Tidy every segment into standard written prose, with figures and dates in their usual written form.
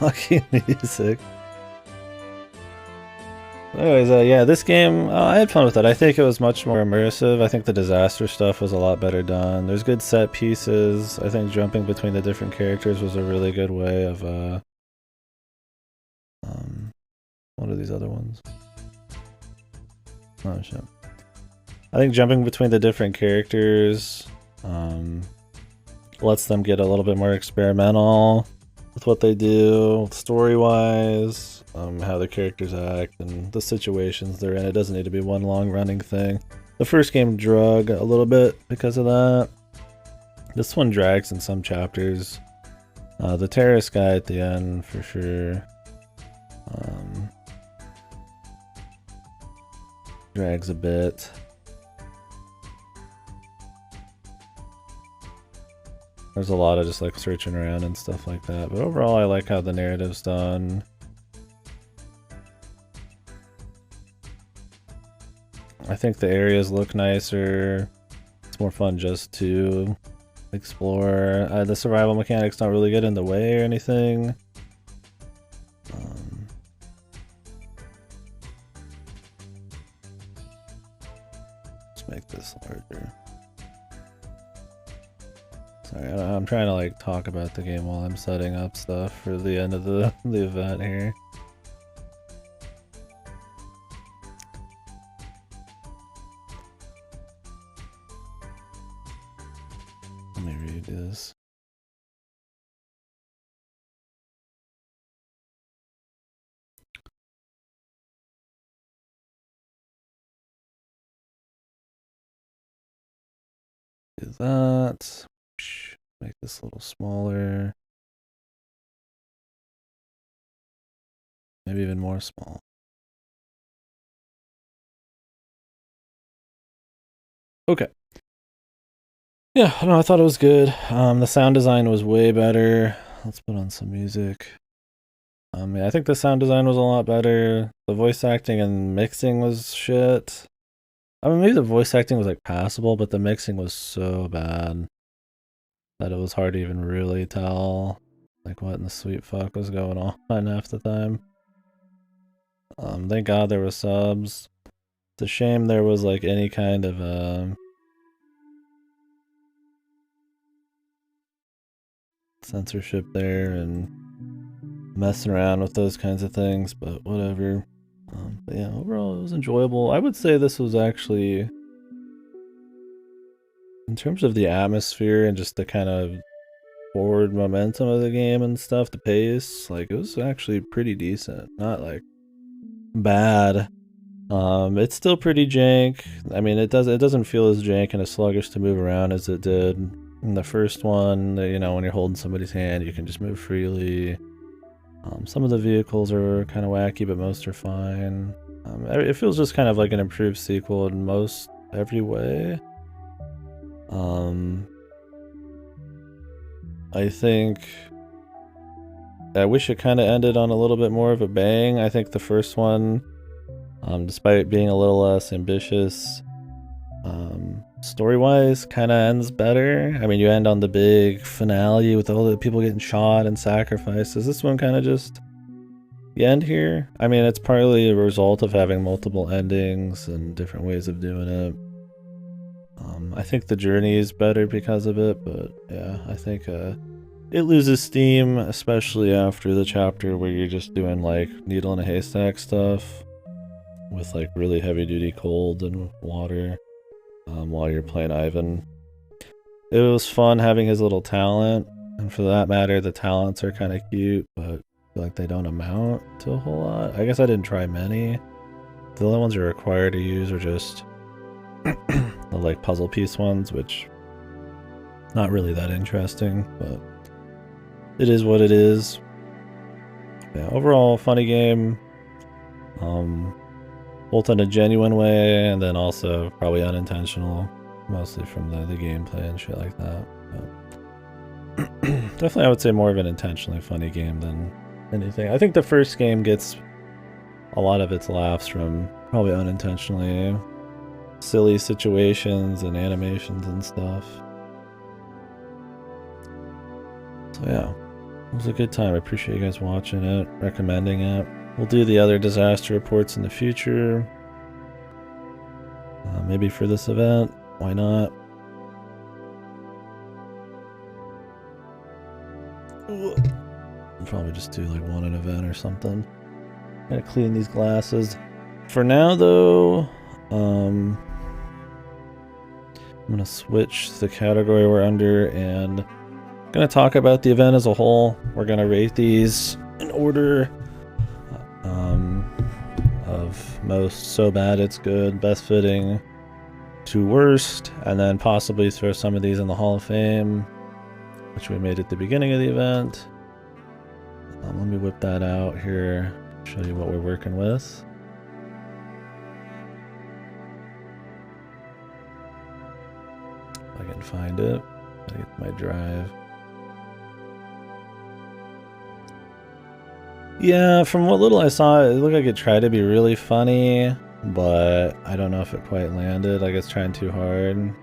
fucking music. Anyways, yeah, this game, I had fun with it. I think it was much more immersive. I think the disaster stuff was a lot better done. There's good set pieces. I think jumping between the different characters was a really good way of, what are these other ones? Oh, shit. I think jumping between the different characters, lets them get a little bit more experimental with what they do, story-wise, how the characters act, and the situations they're in. It doesn't need to be one long-running thing. The first game drug a little bit because of that. This one drags in some chapters. The terrorist guy at the end, for sure, drags a bit. There's a lot of just like searching around and stuff like that, but overall I like how the narrative's done. I think the areas look nicer. It's more fun just to explore. The survival mechanics don't really get in the way or anything. Let's make this larger. Sorry, I'm trying to like talk about the game while I'm setting up stuff for the end of the event here. Let me read this. Do that. Make this a little smaller. Maybe even more small. Okay. Yeah, no, I thought it was good. The sound design was way better. Let's put on some music. Yeah, I think the sound design was a lot better. The voice acting and mixing was shit. I mean, maybe the voice acting was like passable, but the mixing was so bad that it was hard to even really tell like what in the sweet fuck was going on half the time. Thank God there were subs. It's a shame there was like any kind of censorship there and messing around with those kinds of things, but whatever. But yeah, overall it was enjoyable. I would say this was actually, in terms of the atmosphere and just the kind of forward momentum of the game and stuff, the pace, like it was actually pretty decent. Not like bad. It's still pretty jank. I mean, it doesn't feel as jank and as sluggish to move around as it did in the first one. You know, when you're holding somebody's hand, you can just move freely. Some of the vehicles are kind of wacky, but most are fine. It feels just kind of like an improved sequel in most every way. I think I wish it kind of ended on a little bit more of a bang. I think the first one, despite being a little less ambitious, story-wise, kind of ends better. I mean, you end on the big finale with all the people getting shot and sacrifices. This one kind of just, you end here. I mean, it's partly a result of having multiple endings and different ways of doing it. I think the journey is better because of it, but yeah, I think it loses steam, especially after the chapter where you're just doing like needle in a haystack stuff with like really heavy duty cold and water while you're playing Ivan. It was fun having his little talent, and for that matter, the talents are kind of cute, but I feel like they don't amount to a whole lot. I guess I didn't try many. The only ones you're required to use are just the like puzzle piece ones, which not really that interesting, but it is what it is. Yeah, overall funny game. Both in a genuine way and then also probably unintentional, mostly from the gameplay and shit like that. But definitely I would say more of an intentionally funny game than anything. I think the first game gets a lot of its laughs from probably unintentionally silly situations and animations and stuff. So yeah. It was a good time. I appreciate you guys watching it, recommending it. We'll do the other disaster reports in the future. Maybe for this event. Why not? I'll probably just do like one an event or something. Gotta clean these glasses. For now though, I'm gonna switch the category we're under and gonna talk about the event as a whole. We're gonna rate these in order of most so bad it's good, best fitting to worst, and then possibly throw some of these in the Hall of Fame, which we made at the beginning of the event. Let me whip that out here, show you what we're working with. If I can find it, I get my drive. Yeah, from what little I saw, it looked like it tried to be really funny, but I don't know if it quite landed. Like it's trying too hard.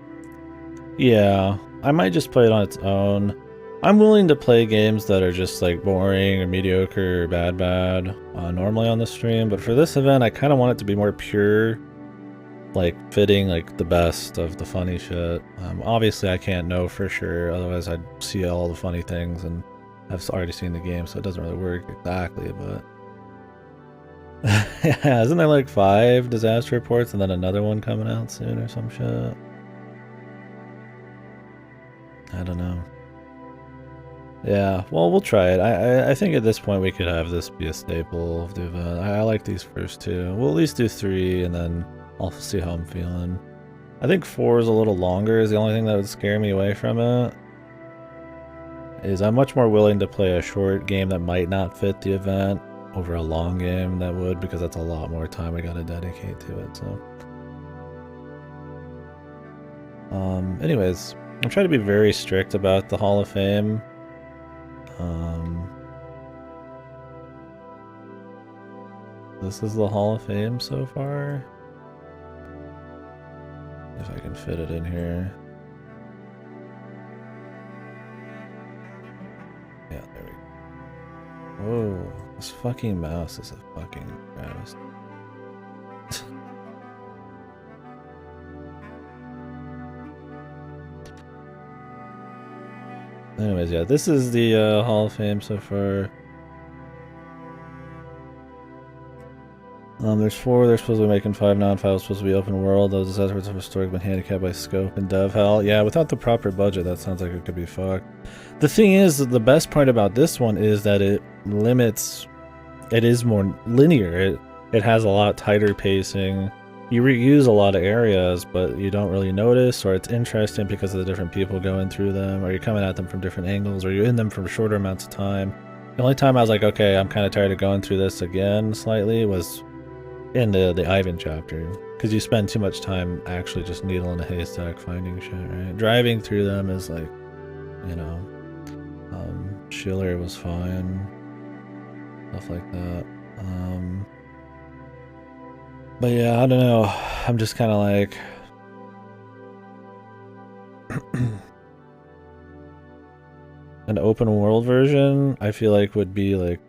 Yeah, I might just play it on its own. I'm willing to play games that are just like boring or mediocre or bad normally on the stream, but for this event I kind of want it to be more pure, like fitting like the best of the funny shit. Obviously I can't know for sure, otherwise I'd see all the funny things, and I've already seen the game, so it doesn't really work exactly, but... Yeah, isn't there like 5 disaster reports and then another one coming out soon or some shit? I don't know. Yeah, well, we'll try it. I think at this point we could have this be a staple of the event. I like these first 2. We'll at least do 3, and then I'll see how I'm feeling. I think 4 is a little longer, is the only thing that would scare me away from it. I'm much more willing to play a short game that might not fit the event over a long game that would, because that's a lot more time I gotta dedicate to it, so. Anyways, I'm trying to be very strict about the Hall of Fame. This is the Hall of Fame so far. If I can fit it in here. Yeah, there we go. Whoa, this fucking mouse is a fucking travesty. Anyways, yeah, this is the Hall of Fame so far. There's 4, they're supposed to be making 5 non-files, supposed to be open world. Those disasters have historically been handicapped by scope and dev hell. Yeah, without the proper budget, that sounds like it could be fucked. The thing is, the best part about this one is that it limits, it is more linear. It has a lot tighter pacing. You reuse a lot of areas, but you don't really notice, or it's interesting because of the different people going through them, or you're coming at them from different angles, or you're in them for shorter amounts of time. The only time I was like, okay, I'm kind of tired of going through this again slightly was in the Ivan chapter, because you spend too much time actually just needle in a haystack finding shit, right? Driving through them is like, you know, Schiller was fine, stuff like that. But yeah, I don't know, I'm just kind of like an open world version I feel like would be like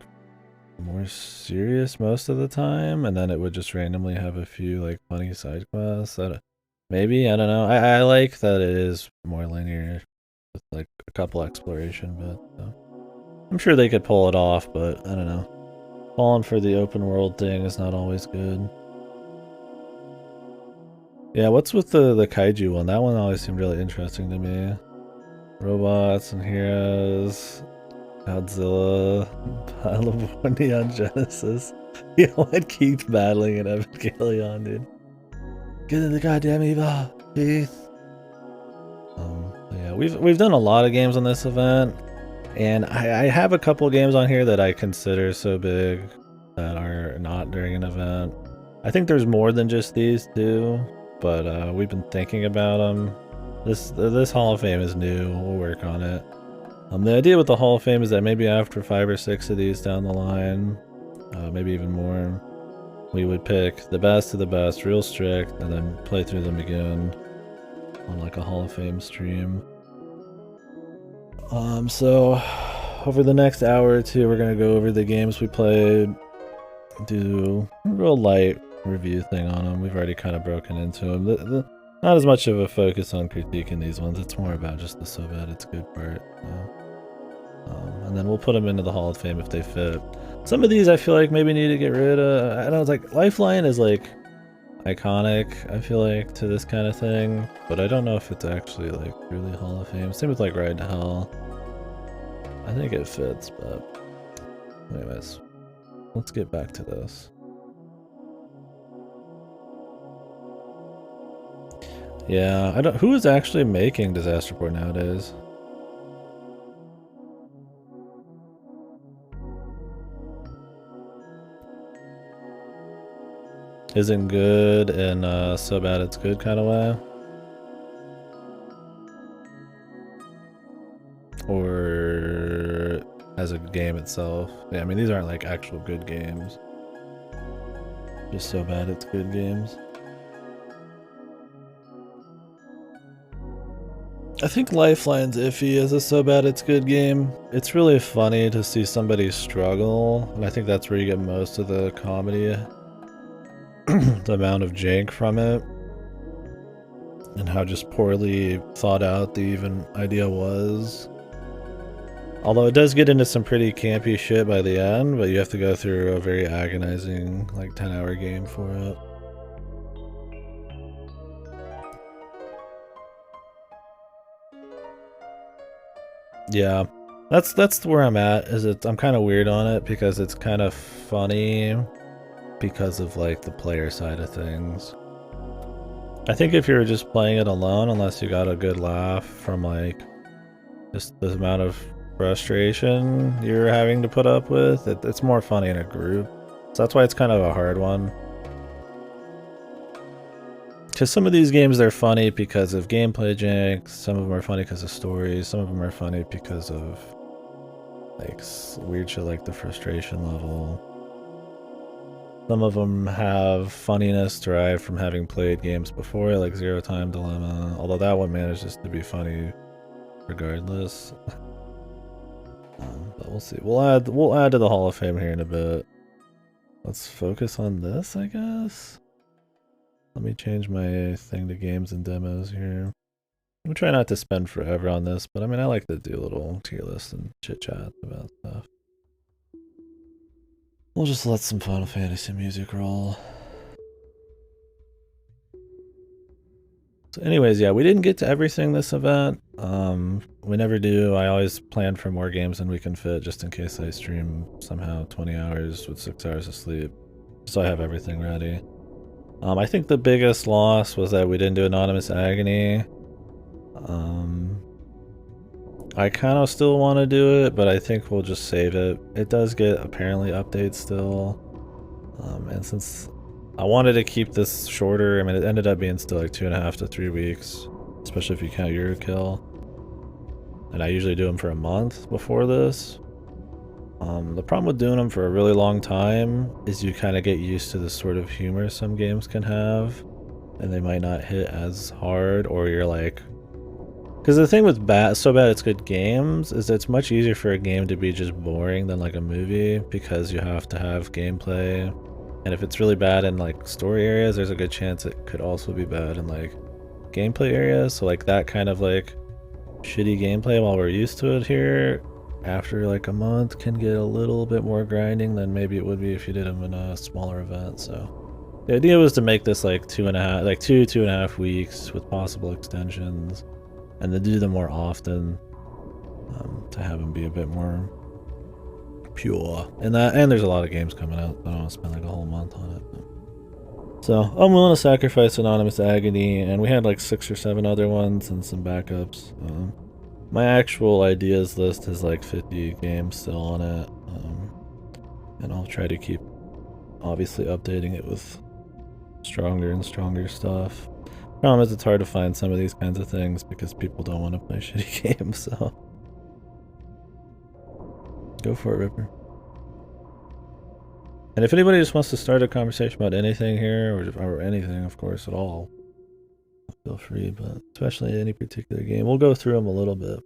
more serious most of the time, and then it would just randomly have a few like funny side quests. Maybe, I don't know. I like that it is more linear with like a couple exploration bits. So. I'm sure they could pull it off, but I don't know. Falling for the open world thing is not always good. Yeah, what's with the kaiju one? That one always seemed really interesting to me. Robots and heroes. Godzilla, Pile of Neon Genesis. You know what? Keith battling an Evangelion, dude. Get in the goddamn Eva, Keith. Yeah, we've done a lot of games on this event, and I have a couple games on here that I consider so big that are not during an event. I think there's more than just these two, but we've been thinking about them. This Hall of Fame is new. We'll work on it. The idea with the Hall of Fame is that maybe after 5 or 6 of these down the line, maybe even more, we would pick the best of the best, real strict, and then play through them again on like a Hall of Fame stream. So over the next hour or two, we're gonna go over the games we played, do a real light review thing on them. We've already kind of broken into them. Not as much of a focus on critiquing these ones. It's more about just the so bad it's good part. And then we'll put them into the Hall of Fame if they fit. Some of these I feel like maybe need to get rid of. I know it's like Lifeline is like iconic, I feel like, to this kind of thing, but I don't know if it's actually like really Hall of Fame. Same with like Ride to Hell. I think it fits, but anyways, let's get back to this. Yeah, I don't. Who is actually making Disaster Report nowadays? Isn't good in so bad it's good kind of way? Or as a game itself? Yeah, I mean, these aren't like actual good games. Just so bad it's good games. I think Lifeline's iffy as a so bad it's good game. It's really funny to see somebody struggle, and I think that's where you get most of the comedy. The amount of jank from it, and how just poorly thought out the even idea was. Although it does get into some pretty campy shit by the end, but you have to go through a very agonizing, like, 10-hour game for it. Yeah, that's where I'm at. I'm kind of weird on it because it's kind of funny because of like the player side of things. I think if you were just playing it alone, unless you got a good laugh from like just the amount of frustration you're having to put up with, it's more funny in a group. So that's why it's kind of a hard one. Because some of these games, they're funny because of gameplay jank, some of them are funny because of stories, some of them are funny because of like weird shit like the frustration level. Some of them have funniness derived from having played games before, like Zero Time Dilemma, although that one manages to be funny regardless. But we'll see. We'll add to the Hall of Fame here in a bit. Let's focus on this, I guess. Let me change my thing to games and demos here. I'm trying not to spend forever on this, but I mean, I like to do a little tier list and chit chat about stuff. We'll just let some Final Fantasy music roll. So anyways, yeah, we didn't get to everything this event. We never do. I always plan for more games than we can fit, just in case I stream somehow 20 hours with 6 hours of sleep. So I have everything ready. I think the biggest loss was that we didn't do Anonymous Agony. I kind of still want to do it, but I think we'll just save it. It does get apparently updates still. And since I wanted to keep this shorter, I mean, it ended up being still like 2.5 to 3 weeks, especially if you count KDkill. And I usually do them for a month before this. The problem with doing them for a really long time is you kind of get used to the sort of humor some games can have, and they might not hit as hard, or you're like... Because the thing with so bad it's good games is it's much easier for a game to be just boring than like a movie, because you have to have gameplay, and if it's really bad in like story areas, there's a good chance it could also be bad in like gameplay areas. So like that kind of like shitty gameplay while we're used to it here, after like a month, can get a little bit more grinding than maybe it would be if you did them in a smaller event. So the idea was to make this like 2.5 weeks with possible extensions, and to do them more often, to have them be a bit more pure. And there's a lot of games coming out. I don't want to spend like a whole month on it. But. So I'm willing to sacrifice Anonymous Agony, and we had like 6 or 7 other ones and some backups. My actual ideas list has like 50 games still on it, and I'll try to keep obviously updating it with stronger and stronger stuff. Problem is it's hard to find some of these kinds of things because people don't want to play shitty games, so go for it, Ripper. And if anybody just wants to start a conversation about anything here, or anything, of course, at all, feel free, but especially any particular game. We'll go through them a little bit.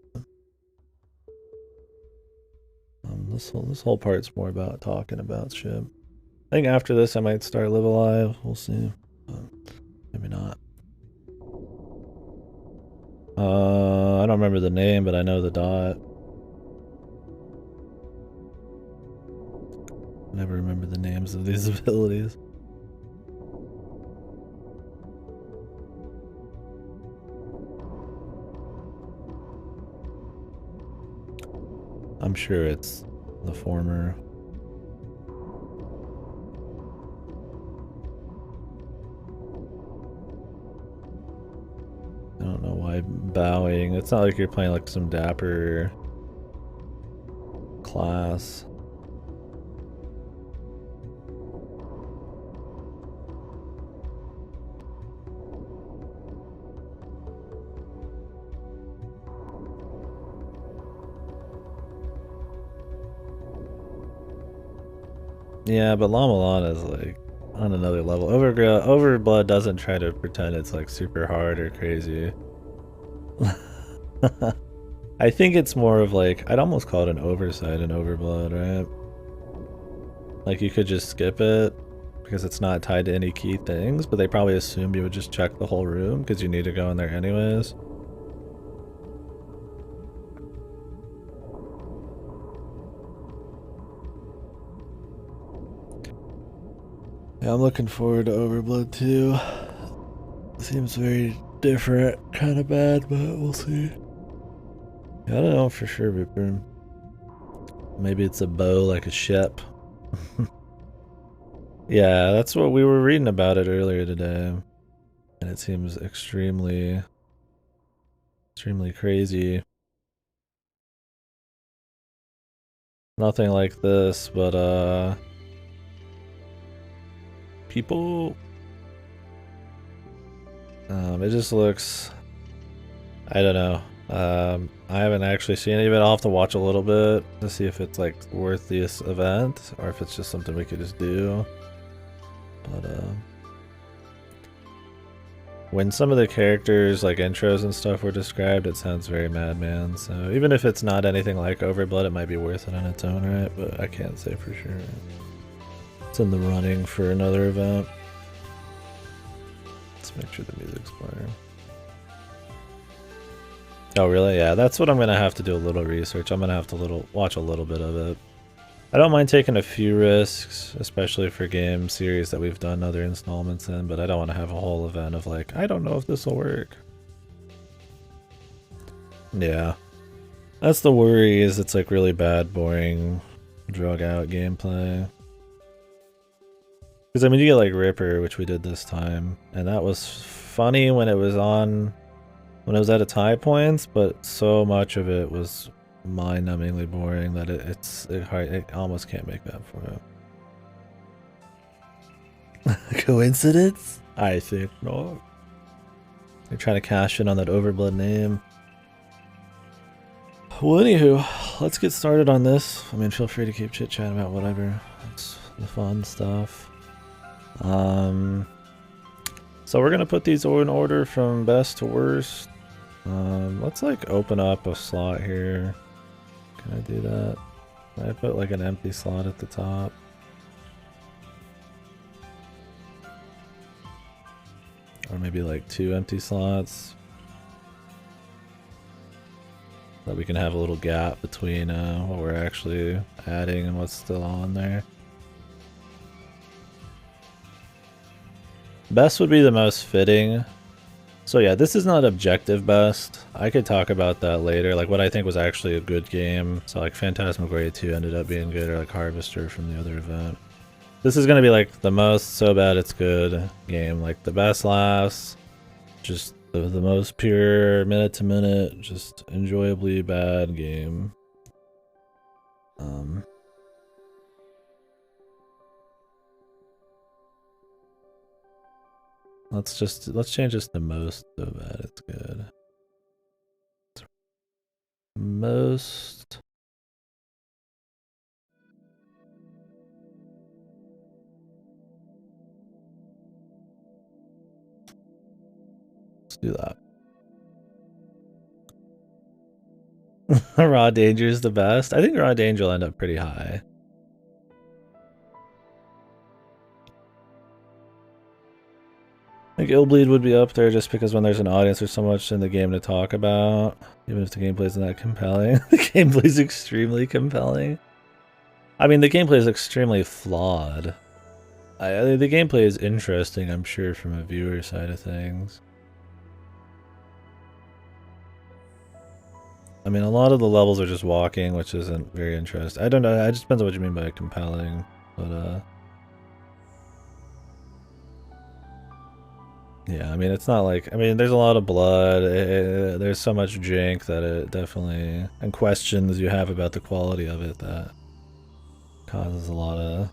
This whole part's more about talking about shit. I think after this I might start Live Alive. We'll see. But maybe not. I don't remember the name, but I know the dot. I never remember the names of these abilities. I'm sure it's the former. I don't know why bowing. It's not like you're playing like some dapper class. Yeah, but Lamalan is like on another level. Overblood doesn't try to pretend it's like super hard or crazy. I think it's more of like, I'd almost call it an oversight in Overblood, right? Like you could just skip it because it's not tied to any key things, but they probably assumed you would just check the whole room because you need to go in there anyways. Yeah, I'm looking forward to Overblood too. Seems very different, kind of bad, but we'll see. I don't know for sure, Viper. Maybe it's a bow like a ship. Yeah, that's what we were reading about it earlier today. And it seems extremely crazy. Nothing like this, but people it just looks, I don't know. I haven't actually seen it, but I'll have to watch a little bit to see if it's like worth this event or if it's just something we could just do. But when some of the characters like intros and stuff were described, it sounds very Madman. So even if it's not anything like Overblood, it might be worth it on its own, right? But I can't say for sure. It's in the running for another event. Let's make sure the music's playing. Oh really? Yeah, that's what I'm gonna have to do a little research. I'm gonna have to watch a little bit of it. I don't mind taking a few risks, especially for game series that we've done other installments in, but I don't want to have a whole event of like, I don't know if this will work. Yeah. That's the worry, is it's like really bad, boring, drug out gameplay. Because I mean, you get like Ripper, which we did this time, and that was funny when it was at its high points, but so much of it was mind-numbingly boring that it almost can't make that for it. Coincidence? I think not. They're trying to cash in on that Overblood name. Well, anywho, let's get started on this. I mean, feel free to keep chit-chatting about whatever. It's the fun stuff. So we're gonna put these in order from best to worst. Let's like open up a slot here. Can I do that? Can I put like an empty slot at the top? Or maybe like 2 empty slots. So that we can have a little gap between what we're actually adding and what's still on there. Best would be the most fitting. So yeah, this is not objective best. I could talk about that later, like what I think was actually a good game. So like Phantasmagoria 2 ended up being good, or like Harvester from the other event. This is gonna be like the most so bad it's good game, like the best laughs, just the most pure minute to minute, just enjoyably bad game. Let's change this to most so bad it's good. Most. Let's do that. Raw Danger is the best. I think Raw Danger will end up pretty high. I think Illbleed would be up there just because when there's an audience, there's so much in the game to talk about. Even if the gameplay isn't that compelling. The gameplay is extremely compelling. I mean, the gameplay is extremely flawed. The gameplay is interesting, I'm sure, from a viewer side of things. I mean, a lot of the levels are just walking, which isn't very interesting. I don't know, it just depends on what you mean by compelling, but yeah, I mean, it's not like, I mean, there's a lot of blood, there's so much jank that it definitely, and questions you have about the quality of it that causes a lot of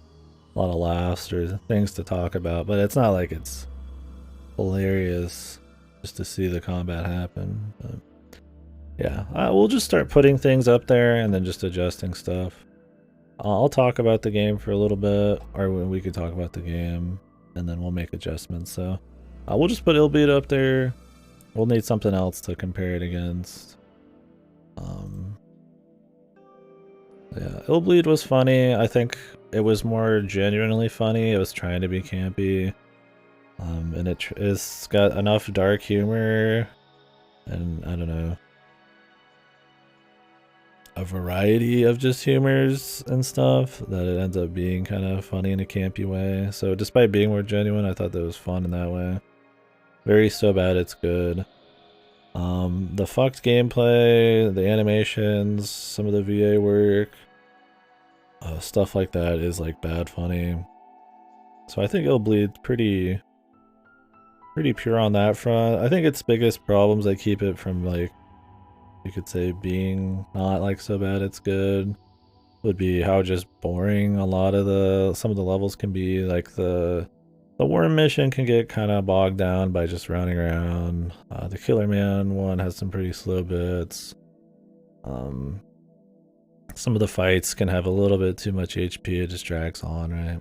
laughs or things to talk about, but it's not like it's hilarious just to see the combat happen. But yeah, we'll just start putting things up there and then just adjusting stuff. I'll talk about the game for a little bit, or we could talk about the game, and then we'll make adjustments. So we'll just put Illbeat up there. We'll need something else to compare it against. Yeah, Illbleed was funny. I think it was more genuinely funny. It was trying to be campy. And it's got enough dark humor and, I don't know, a variety of just humors and stuff that it ends up being kind of funny in a campy way. So despite being more genuine, I thought that was fun in that way. Very so bad it's good. The fucked gameplay, the animations, some of the VA work, stuff like that is like bad funny. So I think it'll bleed pretty pure on that front. I think its biggest problems that keep it from, like, you could say being not like so bad it's good would be how just boring a lot of some of the levels can be. Like the worm mission can get kind of bogged down by just running around. The Killer Man one has some pretty slow bits. Some of the fights can have a little bit too much HP, it just drags on, right?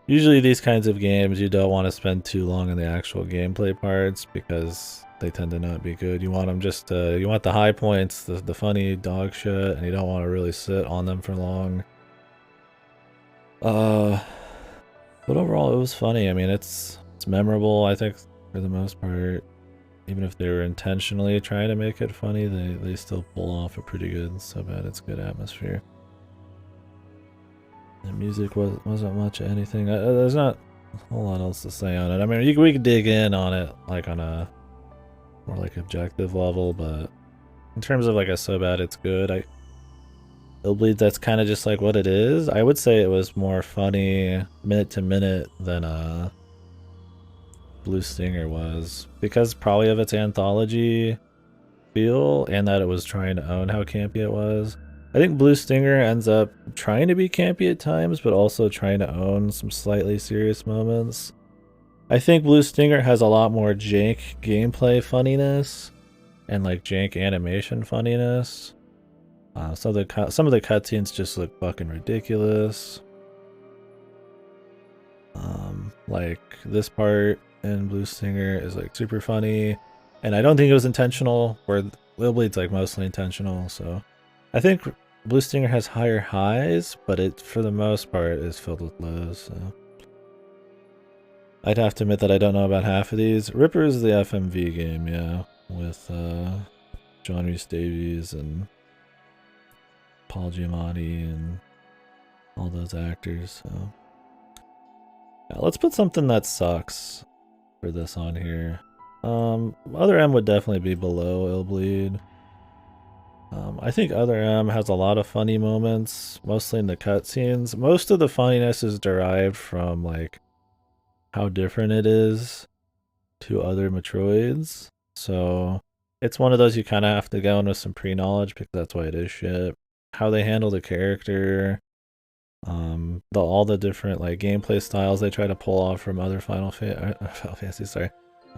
Usually these kinds of games, you don't want to spend too long in the actual gameplay parts because they tend to not be good. You want them just you want the high points, the funny dog shit, and you don't want to really sit on them for long. But overall it was funny. I mean, it's memorable, I think, for the most part. Even if they were intentionally trying to make it funny, they still pull off a pretty good, so bad it's good atmosphere. The music wasn't much of anything. There's not a whole lot else to say on it. I mean, we could dig in on it, like on a more like objective level, but in terms of like a so bad it's good, Illbleed, that's kind of just like what it is. I would say it was more funny minute to minute than Blue Stinger was, because probably of its anthology feel and that it was trying to own how campy it was. I think Blue Stinger ends up trying to be campy at times, but also trying to own some slightly serious moments. I think Blue Stinger has a lot more jank gameplay funniness and like jank animation funniness. Some of the cutscenes just look fucking ridiculous. Like this part in Blue Stinger is like super funny, and I don't think it was intentional, where Lil Bleed's like mostly intentional, so I think Blue Stinger has higher highs, but it, for the most part, is filled with lows, so I'd have to admit that I don't know about half of these. Ripper is the FMV game, yeah, with John Rhys Davies and Paul Giamatti and all those actors, so yeah, let's put something that sucks for this on here. Other M would definitely be below Illbleed. I think Other M has a lot of funny moments, mostly in the cutscenes. Most of the funniness is derived from like how different it is to other Metroids. So it's one of those you kind of have to go in with some pre-knowledge because that's why it is shit. How they handle the character, all the different like gameplay styles they try to pull off from other Final Fantasy. Sorry,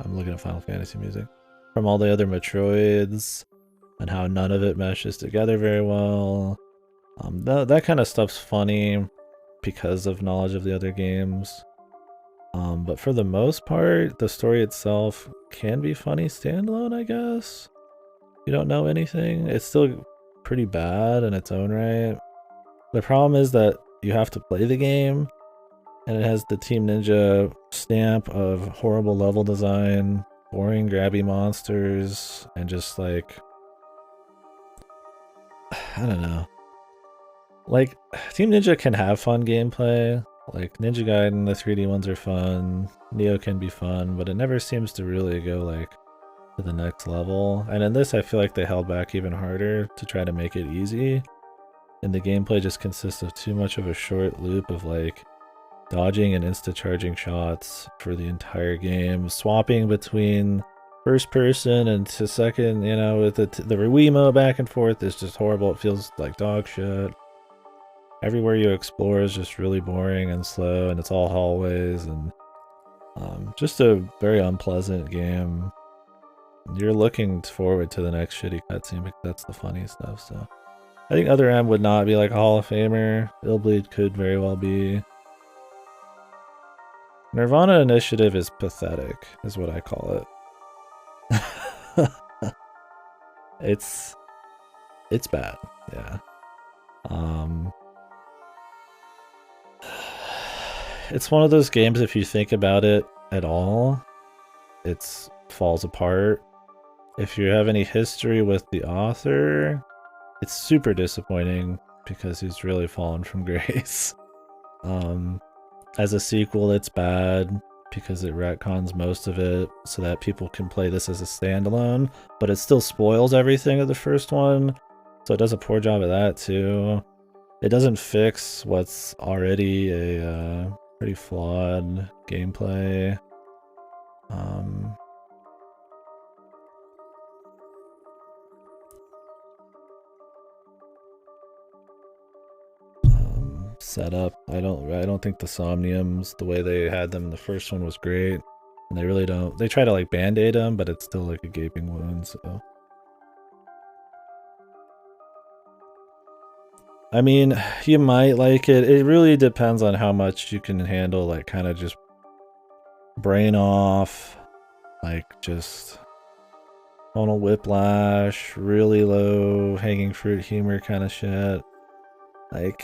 I'm looking at Final Fantasy music. From all the other Metroids, and how none of it meshes together very well. That kind of stuff's funny because of knowledge of the other games. But for the most part, the story itself can be funny standalone, I guess. you don't know anything. It's still pretty bad in its own right. The problem is that you have to play the game, and it has the Team Ninja stamp of horrible level design, boring grabby monsters, and just like, I don't know. Like, Team Ninja can have fun gameplay. Like, Ninja Gaiden, the 3D ones are fun. Neo can be fun, but it never seems to really go, like, to the next level. And in this, I feel like they held back even harder to try to make it easy. And the gameplay just consists of too much of a short loop of, like, dodging and insta-charging shots for the entire game, swapping between first person and to second, you know, with the Wiimote back and forth is just horrible. It feels like dog shit. Everywhere you explore is just really boring and slow, and it's all hallways, and just a very unpleasant game. You're looking forward to the next shitty cutscene because that's the funny stuff, so. I think Other M would not be like a Hall of Famer. Illbleed could very well be. Nirvana Initiative is pathetic, is what I call it. It's bad, yeah. It's one of those games, if you think about it at all, it falls apart. If you have any history with the author, it's super disappointing because he's really fallen from grace. As a sequel, it's bad because it retcons most of it so that people can play this as a standalone, but it still spoils everything of the first one, so it does a poor job of that too. It doesn't fix what's already a pretty flawed gameplay. Setup. I don't think the Somniums, the way they had them in the first one, was great. And they really don't. They try to like band-aid them, but it's still like a gaping wound, so. I mean, you might like it. It really depends on how much you can handle, like, kind of just brain off, like, just tonal whiplash, really low hanging fruit humor kind of shit. Like,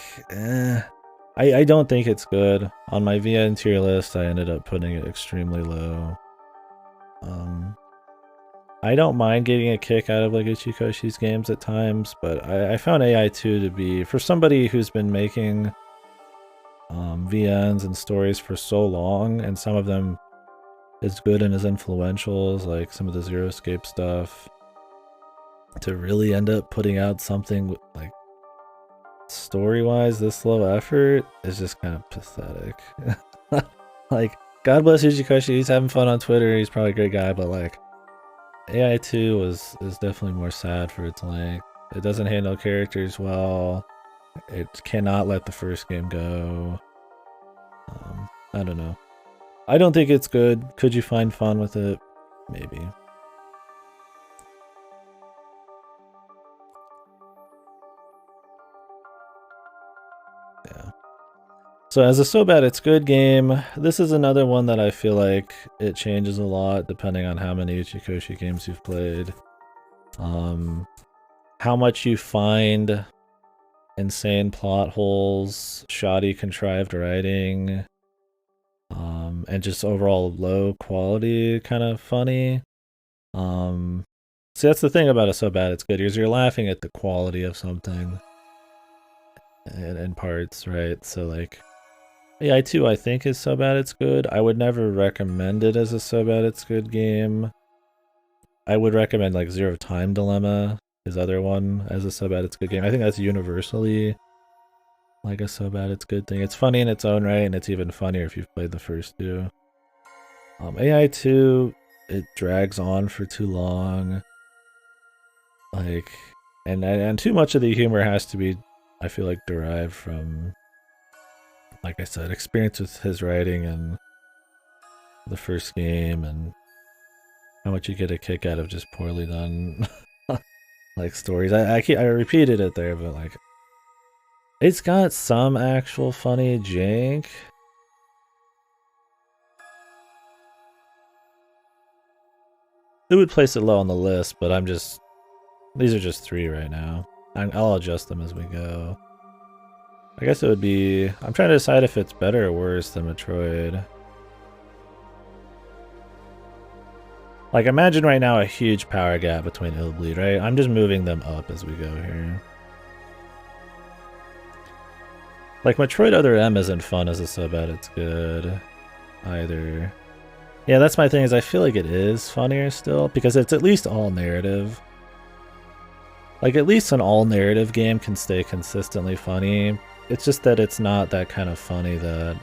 I don't think it's good. On my VN tier list, I ended up putting it extremely low. I don't mind getting a kick out of like Ichikoshi's games at times, but I found AI2 to be, for somebody who's been making VNs and stories for so long, and some of them as good and as influential as like some of the Zero Escape stuff, to really end up putting out something like story-wise this low effort is just kind of pathetic. Like, God bless Ichikoshi, he's having fun on Twitter, he's probably a great guy, but like, AI2 is definitely more sad for its length. It doesn't handle characters well. It cannot let the first game go. I don't know. I don't think it's good. Could you find fun with it? Maybe. Yeah. So as a So Bad It's Good game, this is another one that I feel like it changes a lot depending on how many Ichikoshi games you've played. How much you find insane plot holes, shoddy contrived writing, and just overall low quality kind of funny. See, that's the thing about a So Bad It's Good, is you're laughing at the quality of something in parts, right? So like, AI2 I think is So Bad It's Good. I would never recommend it as a So Bad It's Good game. I would recommend like Zero Time Dilemma, his other one, as a So Bad It's Good game. I think that's universally like a So Bad It's Good thing. It's funny in its own right, and it's even funnier if you've played the first two. AI2, it drags on for too long. Like, and too much of the humor has to be, I feel like, derived from, like I said, experience with his writing and the first game, and how much you get a kick out of just poorly done like stories. I repeated it there, but like, it's got some actual funny jank. It would place it low on the list, but I'm just These are just 3 right now. I'll adjust them as we go. I guess it would be... I'm trying to decide if it's better or worse than Metroid. Like, imagine right now a huge power gap between Illbleed, right? I'm just moving them up as we go here. Like, Metroid Other M isn't fun as a sub at it's good either. Yeah, that's my thing, is I feel like it is funnier still, because it's at least all narrative. Like, at least an all narrative game can stay consistently funny. It's just that it's not that kind of funny that...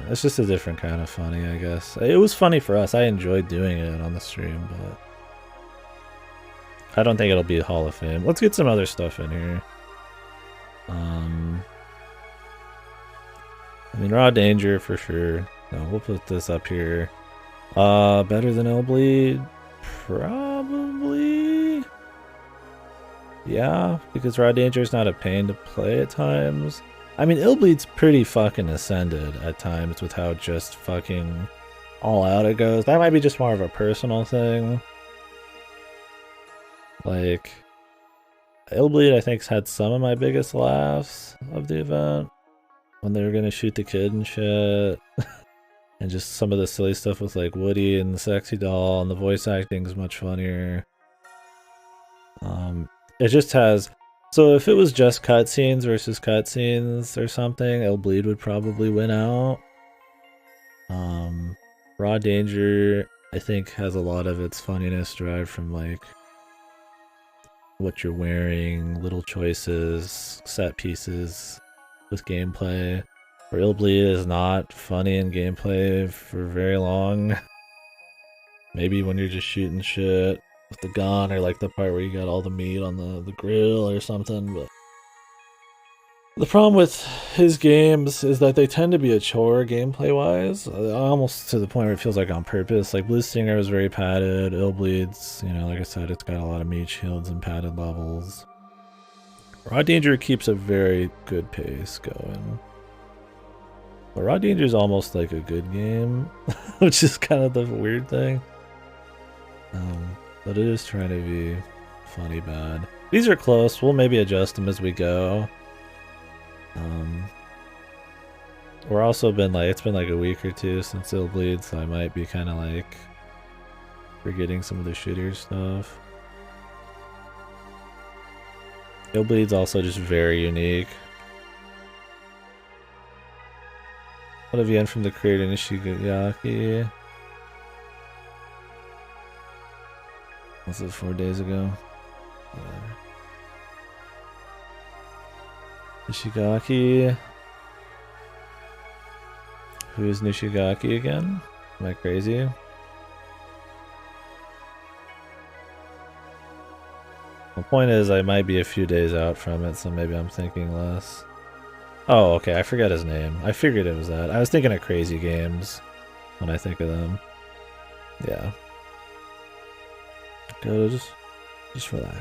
it's just a different kind of funny, I guess. It was funny for us. I enjoyed doing it on the stream, but... I don't think it'll be Hall of Fame. Let's get some other stuff in here. I mean, Raw Danger for sure. No, we'll put this up here. Better than Illbleed? Probably. Yeah, because Raw Danger is not a pain to play at times. I mean, Illbleed's pretty fucking ascended at times with how just fucking all out it goes. That might be just more of a personal thing. Like, Illbleed, I think, had some of my biggest laughs of the event. When they were gonna shoot the kid and shit. And just some of the silly stuff with like Woody and the sexy doll, and the voice acting is much funnier. It just has... So if it was just cutscenes versus cutscenes or something, Illbleed would probably win out. Raw Danger, I think, has a lot of its funniness derived from like what you're wearing, little choices, set pieces with gameplay. Where Illbleed is not funny in gameplay for very long. Maybe when you're just shooting shit with the gun, or like the part where you got all the meat on the grill or something, but... The problem with his games is that they tend to be a chore gameplay-wise, almost to the point where it feels like on purpose. Like Blue Stinger was very padded, Illbleed's, you know, like I said, it's got a lot of meat shields and padded levels. Raw Danger keeps a very good pace going. But Raw Danger is almost like a good game, which is kind of the weird thing. But it is trying to be funny bad. These are close. We'll maybe adjust them as we go. We're also been like, it's been like a week or two since Illbleed, so I might be kind of like forgetting some of the shooter stuff. Illbleed's also just very unique. What have you done from the creator Nishigaki? Was it 4 days ago? Nishigaki. Who is Nishigaki again? Am I crazy? The point is, I might be a few days out from it, so maybe I'm thinking less. Oh, okay, I forgot his name. I figured it was that. I was thinking of Crazy Games when I think of them. Yeah. Go to just relax.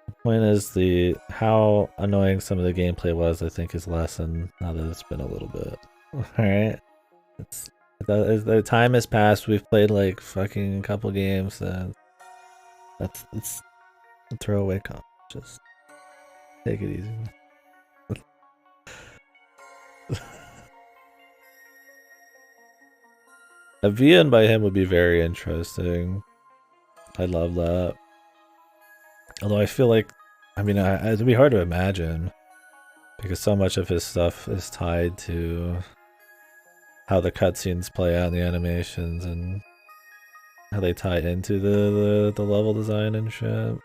The point is, how annoying some of the gameplay was, I think, is lessened now that it's been a little bit. Alright? The time has passed, we've played like fucking a couple games, and it's a throwaway comp. Just take it easy. A VN by him would be very interesting. I love that. Although I feel like, I mean, it'd be hard to imagine, because so much of his stuff is tied to how the cutscenes play out in the animations and how they tie into the level design and shit.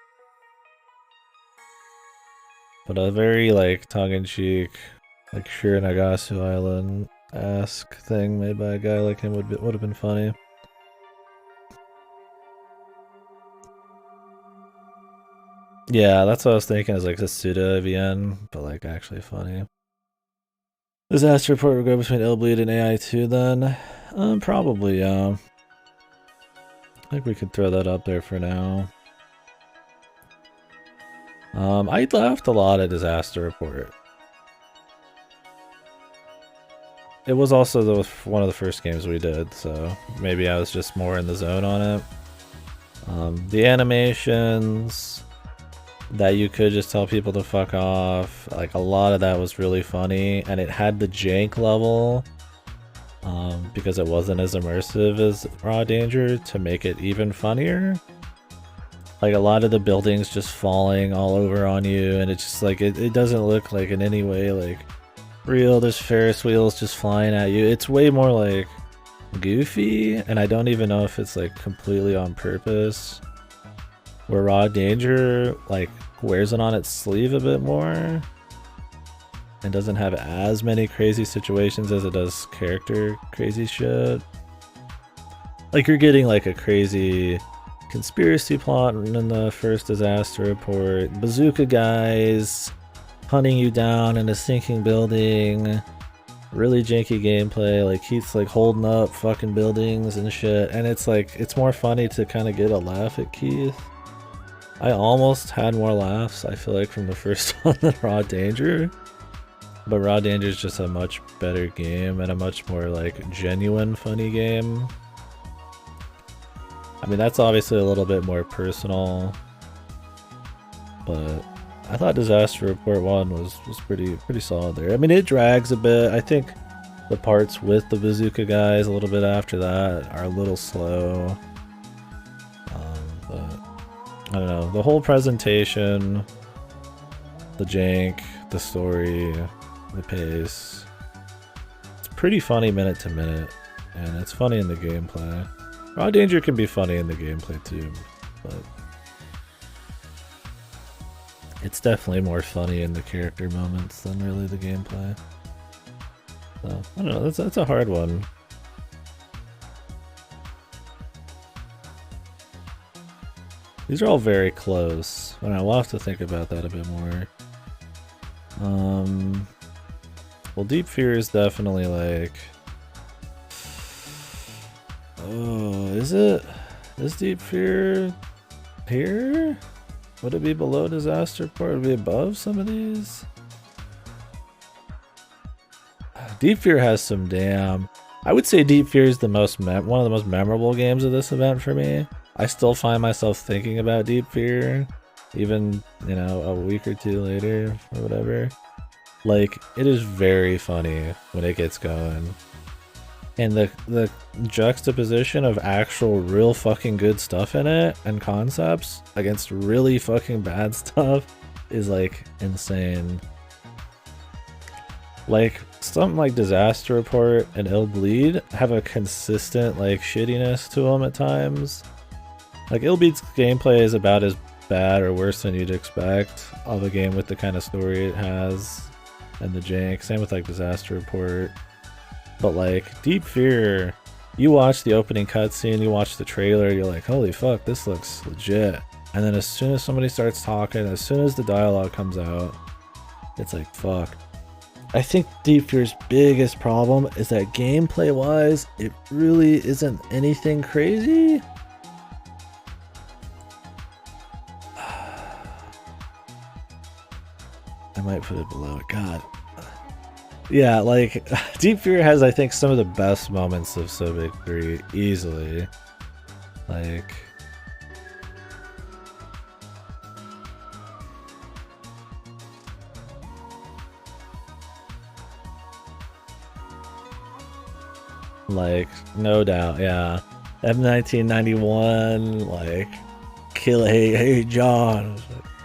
But a very like tongue-in-cheek, like Shiranagasu Island-esque thing made by a guy like him would have been funny. Yeah, that's what I was thinking, is like a pseudo VN, but like actually funny. Disaster report would go between Illbleed and AI2 then? Probably, yeah. I think we could throw that up there for now. I laughed a lot at Disaster Report. it was also one of the first games we did, so maybe I was just more in the zone on it. The animations that you could just tell people to fuck off, like a lot of that was really funny, and it had the jank level because it wasn't as immersive as Raw Danger to make it even funnier. Like a lot of the buildings just falling all over on you, and it's just like it doesn't look like in any way like real. There's Ferris wheels just flying at you. It's way more like goofy, and I don't even know if it's like completely on purpose. Where Raw Danger like wears it on its sleeve a bit more and doesn't have as many crazy situations as it does character crazy shit. Like you're getting like a crazy conspiracy plot in the first disaster report, bazooka guys hunting you down in a sinking building, really janky gameplay, like Keith's like holding up fucking buildings and shit, and it's like it's more funny to kind of get a laugh at Keith. I almost had more laughs, I feel like, from the first one than Raw Danger, but Raw Danger is just a much better game and a much more like genuine funny game. I mean, that's obviously a little bit more personal, but I thought Disaster Report 1 was pretty solid there. I mean, it drags a bit. I think the parts with the bazooka guys a little bit after that are a little slow. But I don't know. The whole presentation, the jank, the story, the pace, it's pretty funny minute to minute, and it's funny in the gameplay. Raw Danger can be funny in the gameplay too, but it's definitely more funny in the character moments than really the gameplay. So, I don't know, that's a hard one. These are all very close, and I'll have to think about that a bit more. Well, Deep Fear is definitely like... Oh, is it? Is Deep Fear here? Would it be below Disaster Report? Would it be above some of these? Deep Fear has some damn... I would say Deep Fear is the most one of the most memorable games of this event for me. I still find myself thinking about Deep Fear, even, you know, a week or two later or whatever. Like, it is very funny when it gets going. And the juxtaposition of actual real fucking good stuff in it and concepts against really fucking bad stuff is like insane. Like something like Disaster Report and Ill Bleed have a consistent like shittiness to them at times. Like Ill Bleed's gameplay is about as bad or worse than you'd expect of a game with the kind of story it has and the jank. Same with like Disaster Report. But like Deep Fear, you watch the opening cutscene, you watch the trailer, you're like, holy fuck, this looks legit. And then as soon as somebody starts talking, as soon as the dialogue comes out, it's like, fuck. I think Deep Fear's biggest problem is that gameplay wise, it really isn't anything crazy. I might put it below it. God. Yeah, like, Deep Fear has, I think, some of the best moments of Civic 3, easily. Like... Like, no doubt, yeah. M1991, like, kill, hey, John.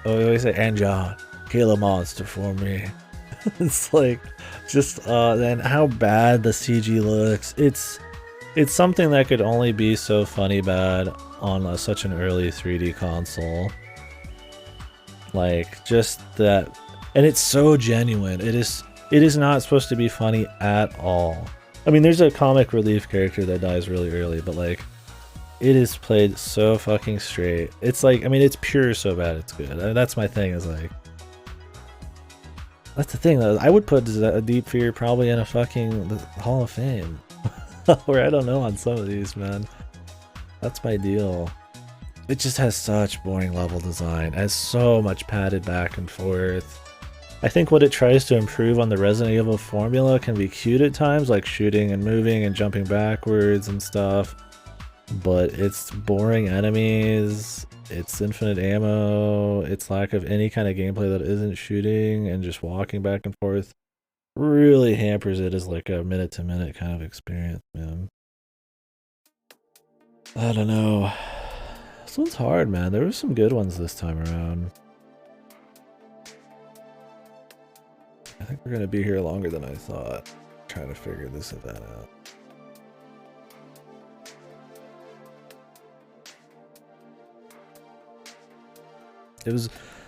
Oh, we always say, and John, kill a monster for me. It's like, just, and how bad the CG looks. It's something that could only be so funny bad on such an early 3D console. Like, just that, and it's so genuine. It is not supposed to be funny at all. I mean, there's a comic relief character that dies really early, but like, it is played so fucking straight. It's like, I mean, it's pure so bad it's good. I mean, that's my thing, is like, that's the thing though. I would put Deep Fear probably in a fucking Hall of Fame. Or I don't know on some of these, man. That's my deal. It just has such boring level design. It has so much padded back and forth. I think what it tries to improve on the Resident Evil formula can be cute at times, like shooting and moving and jumping backwards and stuff. But it's boring enemies, it's infinite ammo, its lack of any kind of gameplay that isn't shooting and just walking back and forth really hampers it as like a minute to minute kind of experience, man. I don't know. This one's hard, man. There were some good ones this time around. I think we're gonna be here longer than I thought, trying to figure this event out.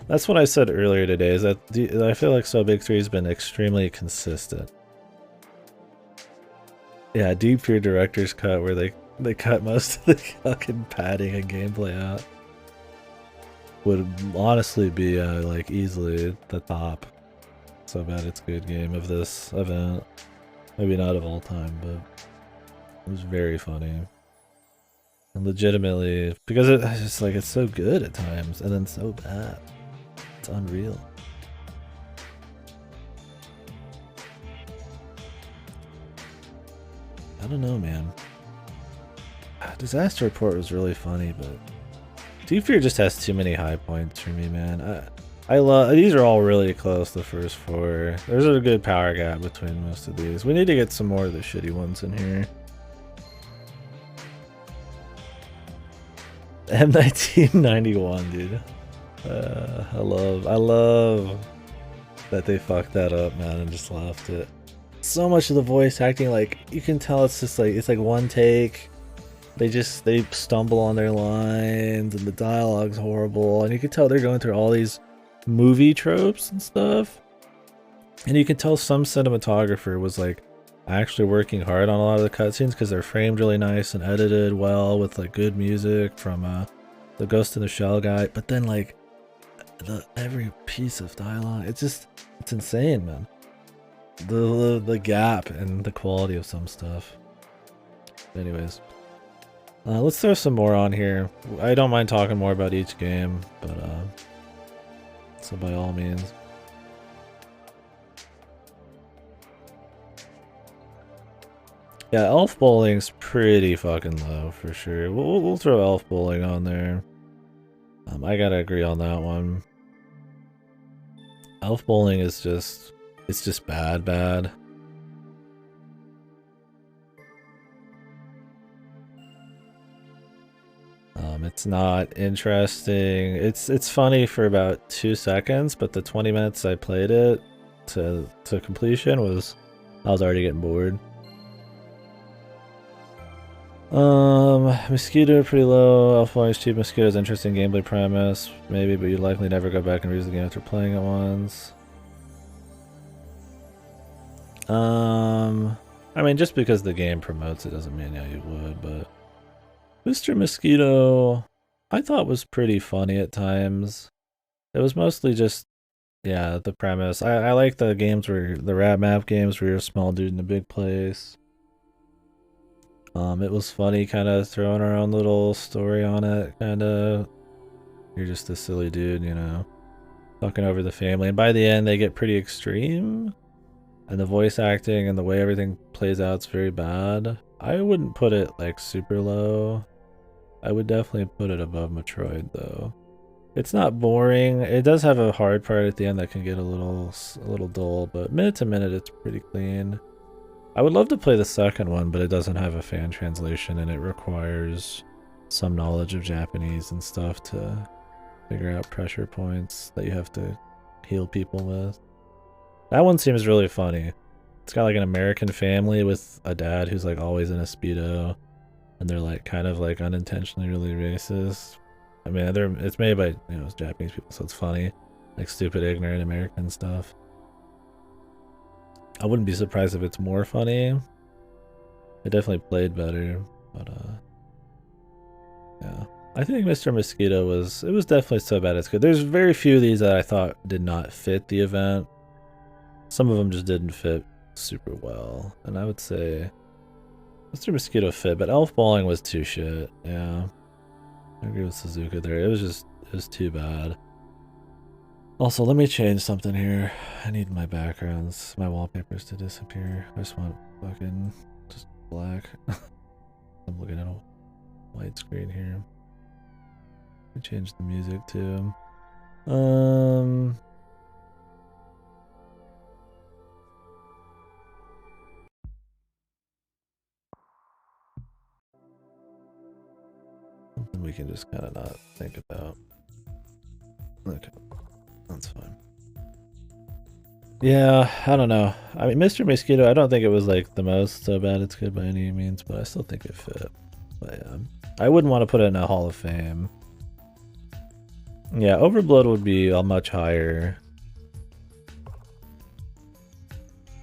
That's what I said earlier today, is that I feel like So Big 3 has been extremely consistent. Yeah, Deep Fear Director's Cut, where they cut most of the fucking padding and gameplay out, would honestly be like easily the top. So bad it's a good game of this event. Maybe not of all time, but it was very funny. And legitimately, because it's just like, it's so good at times, and then so bad. It's unreal. I don't know, man. Disaster Report was really funny, but Deep Fear just has too many high points for me, man. I love, these are all really close, the first 4. There's a good power gap between most of these. We need to get some more of the shitty ones in here. M1991, dude. I love that they fucked that up, man, and just left it. So much of the voice acting, like, you can tell it's just like, it's like one take. They stumble on their lines, and the dialogue's horrible, and you can tell they're going through all these movie tropes and stuff. And you can tell some cinematographer was like actually working hard on a lot of the cutscenes because they're framed really nice and edited well with like good music from the Ghost in the Shell guy. But then like every piece of dialogue, it's insane, man. The gap and the quality of some stuff. Anyways, let's throw some more on here. I don't mind talking more about each game, but so by all means. Yeah, Elf Bowling's pretty fucking low for sure. We'll throw Elf Bowling on there. I gotta agree on that one. Elf Bowling is just, it's just bad. It's not interesting. It's funny for about 2 seconds, but the 20 minutes I played it to completion I was already getting bored. Mosquito pretty low. Elf Bowling's cheap. Mosquito's interesting gameplay premise, maybe, but you'd likely never go back and reuse the game after playing it once. I mean, just because the game promotes it doesn't mean, yeah, you would, but Mr. Mosquito, I thought was pretty funny at times. It was mostly just, yeah, the premise. I like the games where, the rat map games where you're a small dude in a big place. It was funny kind of throwing our own little story on it, kind of. You're just a silly dude, you know, fucking over the family. And by the end, they get pretty extreme. And the voice acting and the way everything plays out is very bad. I wouldn't put it like super low. I would definitely put it above Metroid though. It's not boring. It does have a hard part at the end that can get a little dull, but minute to minute it's pretty clean. I would love to play the second one, but it doesn't have a fan translation and it requires some knowledge of Japanese and stuff to figure out pressure points that you have to heal people with. That one seems really funny. It's got like an American family with a dad who's like always in a Speedo, and they're like kind of like unintentionally really racist. I mean, it's made by, you know, Japanese people, so it's funny. Like stupid, ignorant American stuff. I wouldn't be surprised if it's more funny. It definitely played better, but yeah. I think Mr. Mosquito was definitely so bad it's good. There's very few of these that I thought did not fit the event. Some of them just didn't fit super well, and I would say Mr. Mosquito fit, but Elf Bowling was too shit. Yeah, I agree with Suzuka there. It was too bad. Also, let me change something here. I need my backgrounds, my wallpapers to disappear. I just want fucking just black. I'm looking at a white screen here. Let me change the music too. Something we can just kind of not think about. Okay, that's fine. Yeah, I don't know. I mean, Mr. Mosquito, I don't think it was like the most so bad it's good by any means, but I still think it fit. But yeah, I wouldn't want to put it in a Hall of Fame. Yeah, Overblood would be a much higher.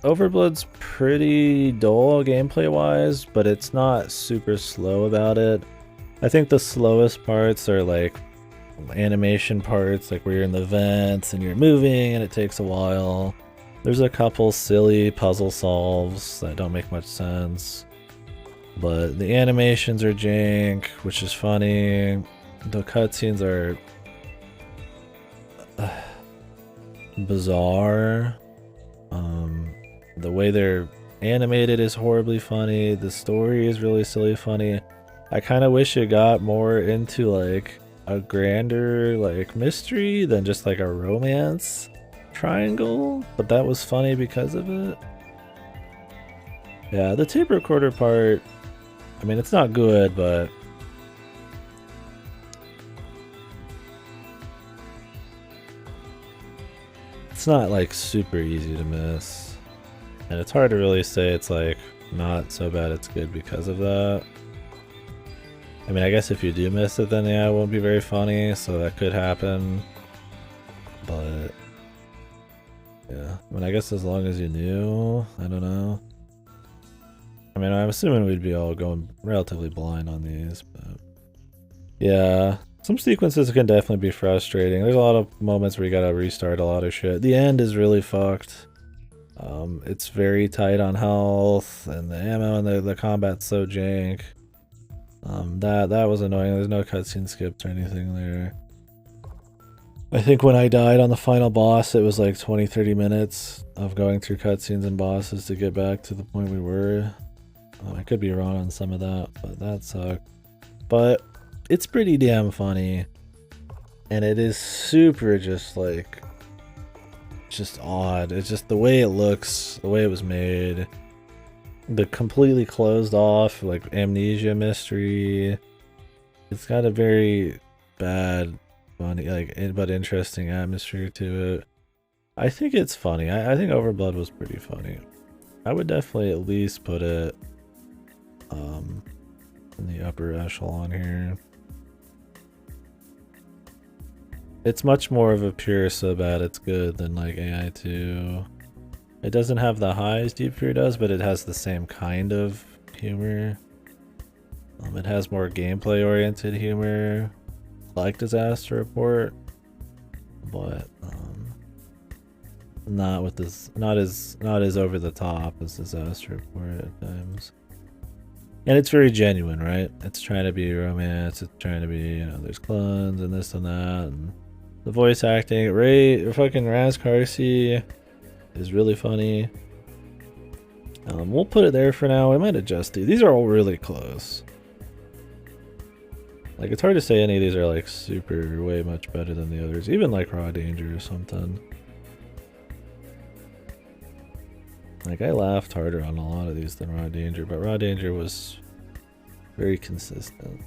Overblood's pretty dull gameplay wise, but it's not super slow about it. I think the slowest parts are like animation parts, like where you're in the vents and you're moving and it takes a while. There's a couple silly puzzle solves that don't make much sense, but the animations are jank, which is funny. The cutscenes are bizarre. The way they're animated is horribly funny. The story is really silly funny. I kind of wish it got more into like a grander like mystery than just like a romance triangle, but that was funny because of it. Yeah, the tape recorder part, I mean, it's not good, but it's not like super easy to miss. And it's hard to really say it's like not so bad it's good because of that. I mean, I guess if you do miss it, then yeah, it won't be very funny, so that could happen. But yeah, I mean, I guess as long as you knew, I don't know. I mean, I'm assuming we'd be all going relatively blind on these, but yeah, some sequences can definitely be frustrating. There's a lot of moments where you gotta restart a lot of shit. The end is really fucked. It's very tight on health, and the ammo and the combat's so jank. That was annoying. There's no cutscene skips or anything there. I think when I died on the final boss, it was like 20-30 minutes of going through cutscenes and bosses to get back to the point we were. I could be wrong on some of that, but that sucked. But it's pretty damn funny, and it is super just like just odd. It's just the way it looks, the way it was made, the completely closed off like amnesia mystery. It's got a very bad, funny, like but interesting atmosphere to it. I think it's funny. I think Overblood was pretty funny. I would definitely at least put it in the upper echelon here. It's much more of a pure so bad it's good than like AI2. It doesn't have the highs Deep Fear does, but it has the same kind of humor. It has more gameplay oriented humor, like Disaster Report, but not with this, not as over the top as Disaster Report at times. And it's very genuine, right? It's trying to be romance. It's trying to be, you know, there's clones and this and that, and the voice acting. Fucking Raz Carsey is really funny. We'll put it there for now. We might adjust these. These are all really close. Like, it's hard to say any of these are like super way much better than the others. Even like Raw Danger or something. Like, I laughed harder on a lot of these than Raw Danger, but Raw Danger was very consistent.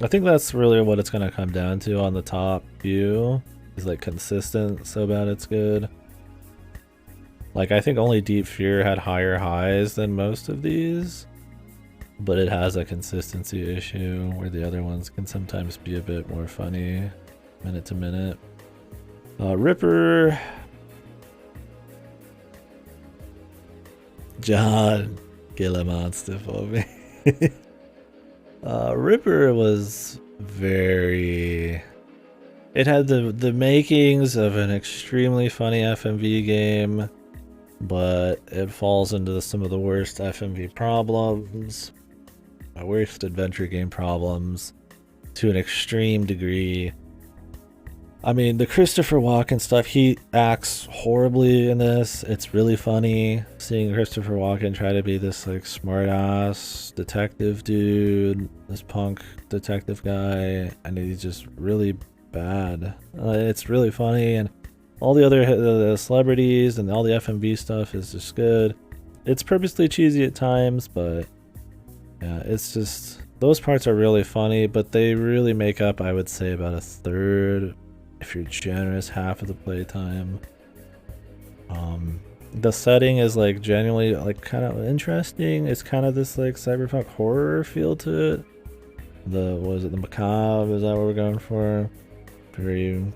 I think that's really what it's gonna come down to on the top few. Is like consistent, so bad it's good. Like, I think only Deep Fear had higher highs than most of these, but it has a consistency issue where the other ones can sometimes be a bit more funny minute to minute. Ripper, John, kill a monster for me. Ripper was very... It had the makings of an extremely funny FMV game, but it falls into some of the worst FMV problems, worst adventure game problems, to an extreme degree. I mean, the Christopher Walken stuff, he acts horribly in this. It's really funny seeing Christopher Walken try to be this like smart ass detective dude, this punk detective guy, and he's just really bad. It's really funny, and all the other the celebrities and all the FMV stuff is just good. It's purposely cheesy at times, but yeah, it's just, those parts are really funny, but they really make up, I would say, about a third, if you're generous, half of the playtime. The setting is like genuinely like kind of interesting. It's kind of this like cyberpunk horror feel to it. What is it, the macabre? Is that what we're going for? Very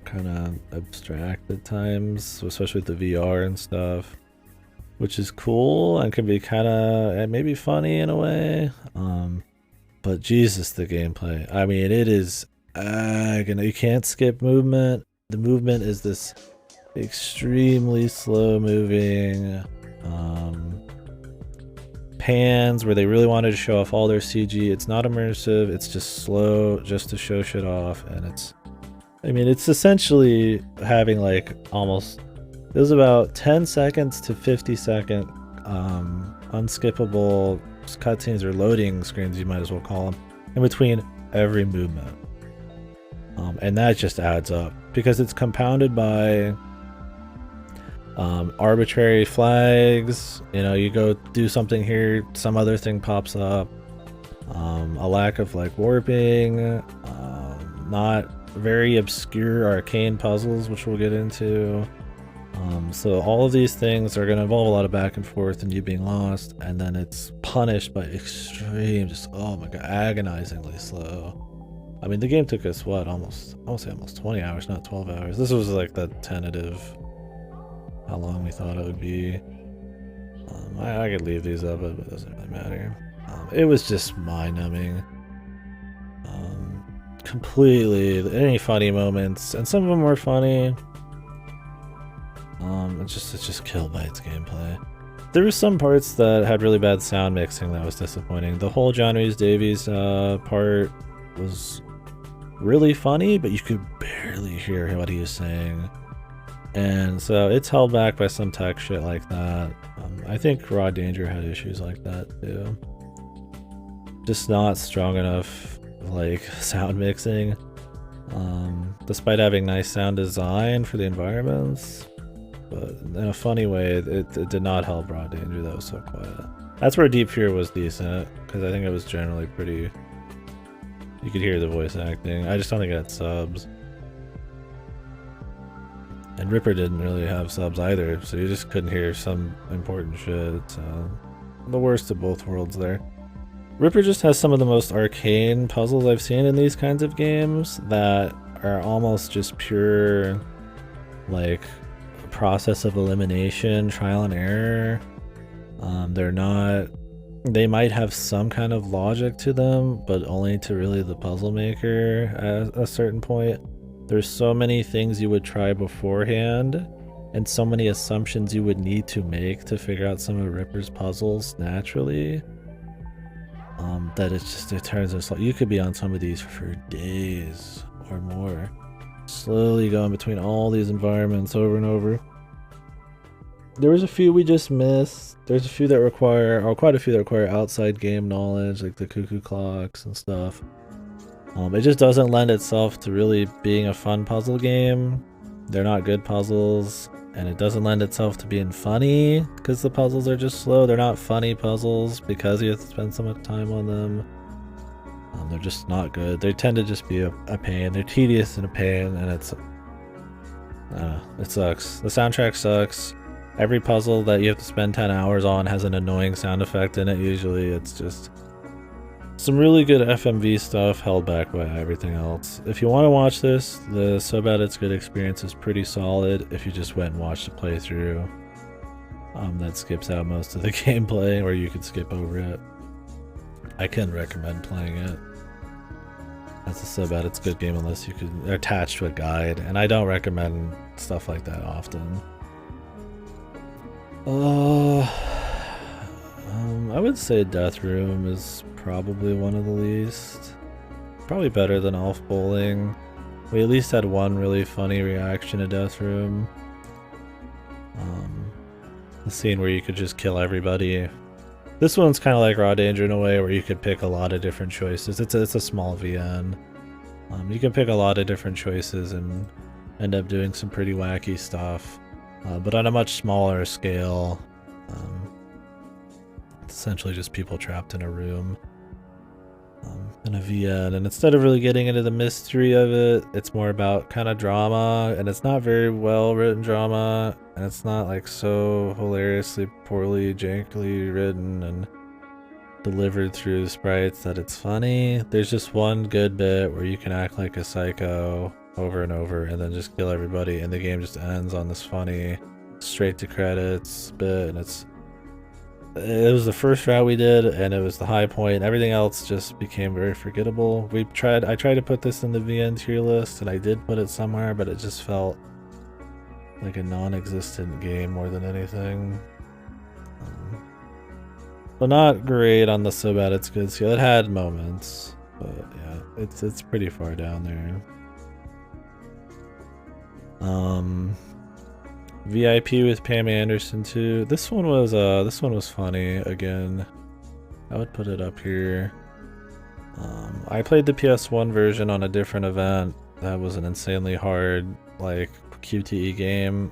kind of abstract at times, especially with the VR and stuff, which is cool and can be kind of maybe funny in a way. But Jesus, the gameplay. I mean, it is you can't skip movement. The movement is this extremely slow moving pans where they really wanted to show off all their CG. It's not immersive, it's just slow just to show shit off, and it's essentially having like almost, it was about 10 seconds to 50-second unskippable cutscenes or loading screens, you might as well call them, in between every movement. And that just adds up because it's compounded by arbitrary flags. You know, you go do something here, some other thing pops up. A lack of like warping, not very obscure arcane puzzles, which we'll get into. So all of these things are going to involve a lot of back and forth and you being lost, and then it's punished by extreme, just, oh my god, agonizingly slow. I mean, the game took us, what, I want to say almost 20 hours, not 12 hours. This was like the tentative, how long we thought it would be. I could leave these up, but it doesn't really matter. It was just mind-numbing. Completely, any funny moments, and some of them were funny. It's just killed by its gameplay. There were some parts that had really bad sound mixing that was disappointing. The whole John Rhys Davies part was really funny, but you could barely hear what he was saying. And so it's held back by some tech shit like that. I think Raw Danger had issues like that too. Just not strong enough like sound mixing. Despite having nice sound design for the environments, but in a funny way, it did not help Raw Danger. That was so quiet. That's where Deep Fear was decent, because I think it was generally pretty, you could hear the voice acting. I just don't think it had subs. And Ripper didn't really have subs either, so you just couldn't hear some important shit. So the worst of both worlds there. Ripper just has some of the most arcane puzzles I've seen in these kinds of games that are almost just pure, like, process of elimination, trial and error. They might have some kind of logic to them, but only to really the puzzle maker at a certain point. There's so many things you would try beforehand, and so many assumptions you would need to make to figure out some of Ripper's puzzles naturally, that it turns out you could be on some of these for days or more, slowly going between all these environments over and over. There was a few we just missed. There's a few that require, or quite a few that require outside game knowledge, like the cuckoo clocks and stuff. It just doesn't lend itself to really being a fun puzzle game. They're not good puzzles, and it doesn't lend itself to being funny because the puzzles are just slow. They're not funny puzzles because you have to spend so much time on them. They're just not good. They tend to just be a pain. They're tedious and a pain, and it sucks. The soundtrack sucks. Every puzzle that you have to spend 10 hours on has an annoying sound effect in it usually. It's just some really good FMV stuff held back by everything else. If you want to watch this, the So Bad It's Good experience is pretty solid if you just went and watched a playthrough. That skips out most of the gameplay, or you could skip over it. I couldn't recommend playing it. That's a So Bad It's Good game unless you could attach to a guide, and I don't recommend stuff like that often. I would say Death Room is probably one of the least. probably better than Elf Bowling. We at least had one really funny reaction to Death Room. The scene where you could just kill everybody. This one's kind of like Raw Danger in a way where you could pick a lot of different choices. It's a small VN. You can pick a lot of different choices and end up doing some pretty wacky stuff. But on a much smaller scale. It's essentially just people trapped in a room. In a VN, and instead of really getting into the mystery of it, it's more about kind of drama, and it's not very well written drama, and it's not like so hilariously poorly jankily written and delivered through sprites that it's funny. There's just one good bit where you can act like a psycho over and over and then just kill everybody, and the game just ends on this funny straight to credits bit, and it was the first route we did, and it was the high point. Everything else just became very forgettable. I tried to put this in the VN tier list, and I did put it somewhere, but it just felt like a non-existent game more than anything. So not great on the so bad it's good scale. It had moments, but yeah, it's pretty far down there. VIP with Pam Anderson too. This one was funny again. I would put it up here. I played the PS1 version on a different event. That was an insanely hard, like, QTE game.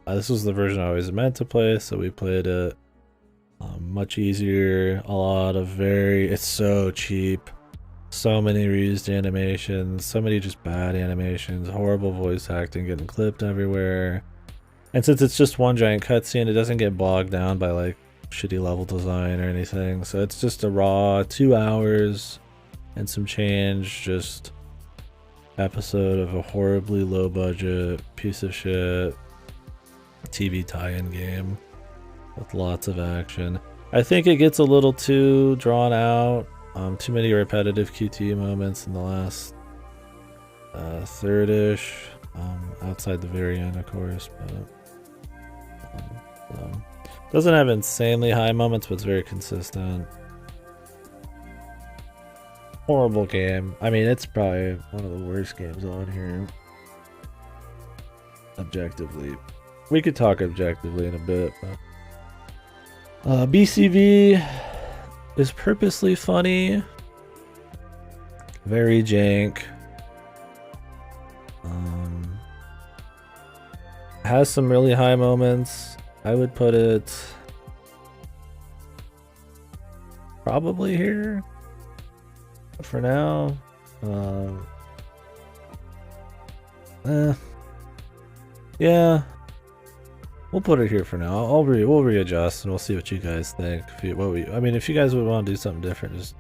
This was the version I always meant to play, so we played it. Much easier. It's so cheap. So many reused animations, so many just bad animations, horrible voice acting getting clipped everywhere. And since it's just one giant cutscene, it doesn't get bogged down by like shitty level design or anything. So it's just a raw 2 hours and some change, just episode of a horribly low budget piece of shit TV tie-in game with lots of action. I think it gets a little too drawn out. Too many repetitive QT moments in the last third-ish, outside the very end, of course, but doesn't have insanely high moments, but it's very consistent. Horrible game. I mean, it's probably one of the worst games on here. Objectively. We could talk objectively in a bit, but BCV is purposely funny, very jank, has some really high moments. I would put it probably here for now. Yeah, we'll put it here for now. We'll readjust and we'll see what you guys think. If you guys would want to do something different, just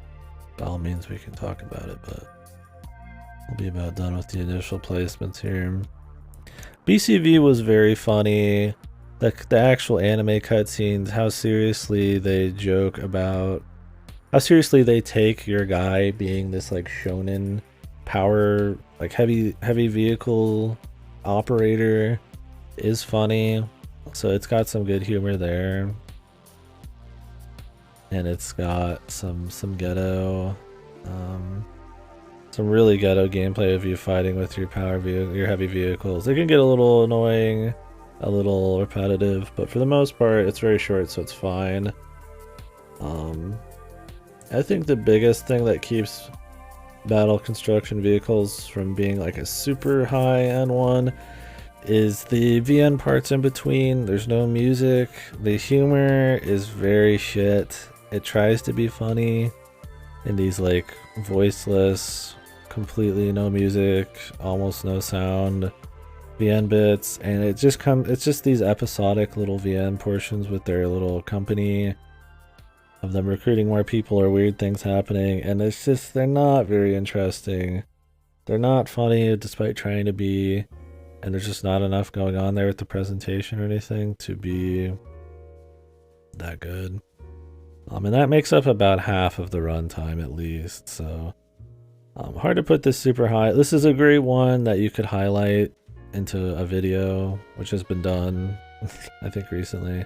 by all means we can talk about it. But we'll be about done with the initial placements here. BCV was very funny. The actual anime cutscenes, how seriously they joke about, how seriously they take your guy being this like shonen power, like heavy vehicle operator, is funny. So it's got some good humor there, and it's got some ghetto, some really ghetto gameplay of you fighting with your your heavy vehicles. It can get a little annoying, a little repetitive, but for the most part it's very short, so it's fine. I think the biggest thing that keeps battle construction vehicles from being like a super high-end one is the VN parts in between. There's no music. The humor is very shit. It tries to be funny in these like voiceless, completely no music, almost no sound VN bits, and it's just these episodic little VN portions with their little company of them recruiting more people or weird things happening, and it's just, they're not very interesting. They're not funny despite trying to be, and there's just not enough going on there with the presentation or anything to be that good. And that makes up about half of the runtime at least, so hard to put this super high. This is a great one that you could highlight into a video, which has been done I think recently.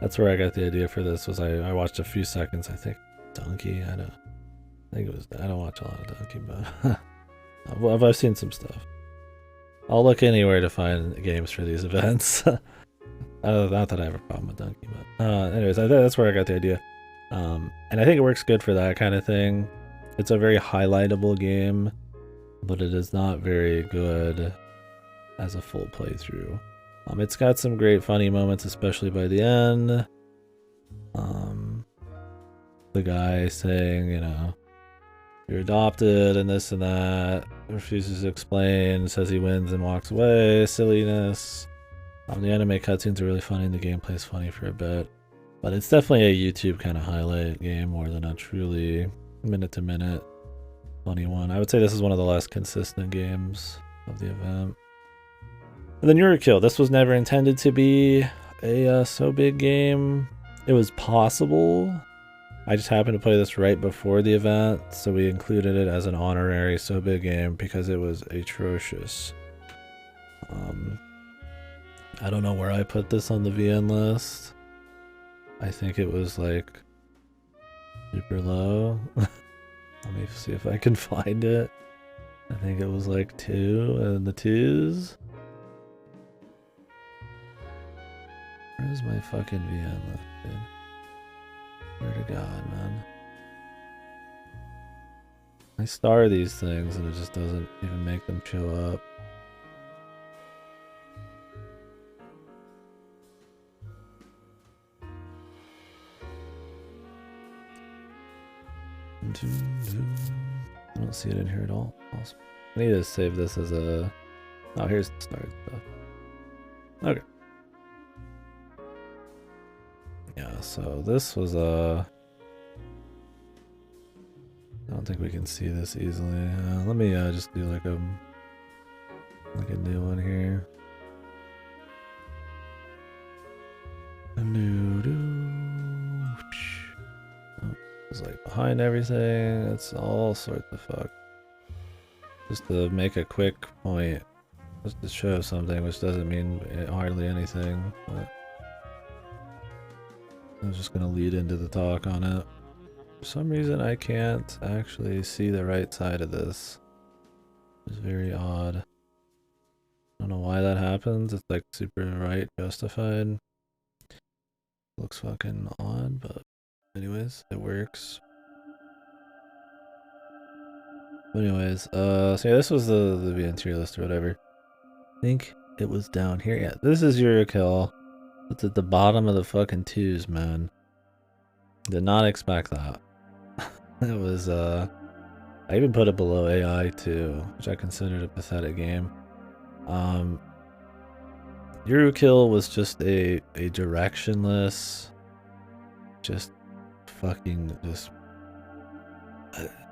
That's where I got the idea for this. Was I watched a few seconds, I think Donkey, I think it was. I don't watch a lot of Donkey, but I've seen some stuff. I'll look anywhere to find games for these events. Not that I have a problem with Donkey, but anyways, that's where I got the idea. And I think it works good for that kind of thing. It's a very highlightable game, but it is not very good as a full playthrough. It's got some great funny moments, especially by the end. The guy saying, you know, you're adopted and this and that, refuses to explain, says he wins and walks away, silliness. The anime cutscenes are really funny and the gameplay is funny for a bit. But it's definitely a YouTube kind of highlight game more than a truly minute-to-minute funny one. I would say this is one of the less consistent games of the event. And then KDkill. This was never intended to be a so big game. It was possible. I just happened to play this right before the event, so we included it as an honorary so big game because it was atrocious. I don't know where I put this on the VN list. I think it was like super low. Let me see if I can find it. I think it was like 2 and the 2s. Where's my fucking VN list, dude? Swear to God, man. I star these things and it just doesn't even make them show up. I don't see it in here at all. Awesome. I need to save this as a... Oh, here's the start stuff. Okay. Yeah, so this was a... I don't think we can see this easily. Let me just do like a new one here. It's like behind everything. It's all sorts of fuck. Just to make a quick point, just to show something, which doesn't mean hardly anything. But I was just gonna lead into the talk on it. For some reason, I can't actually see the right side of this. It's very odd. I don't know why that happens. It's like super right justified. Looks fucking odd, but anyways, it works. But anyways, so yeah, this was the VN tier list or whatever. I think it was down here. Yeah, this is KDkill. It's at the bottom of the fucking 2s, man. Did not expect that. It was, I even put it below AI too, which I considered a pathetic game. KDkill was just a directionless, just fucking just...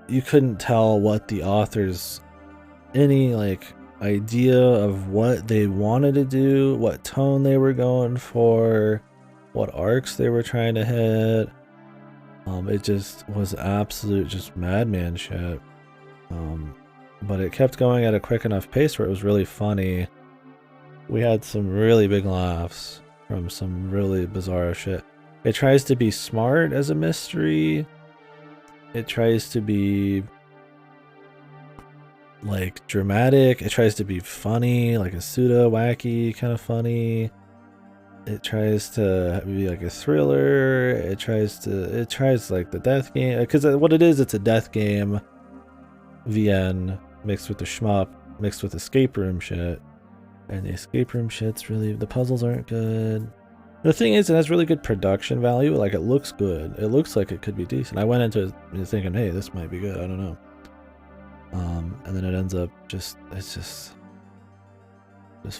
you couldn't tell what the authors, any like idea of what they wanted to do, what tone they were going for, what arcs they were trying to hit. It just was absolute just madman shit. But it kept going at a quick enough pace where it was really funny. We had some really big laughs from some really bizarre shit. It tries to be smart as a mystery. It tries to be like dramatic. It tries to be funny, like a pseudo wacky kind of funny. It tries to be like a thriller. It tries like the death game, because what it is, it's a death game VN mixed with the shmup mixed with escape room shit. And the escape room shit's really, the puzzles aren't good. The thing is, it has really good production value. Like, it looks good. It looks like it could be decent. I went into it thinking, hey, this might be good. I don't know. And then it ends up just, it's just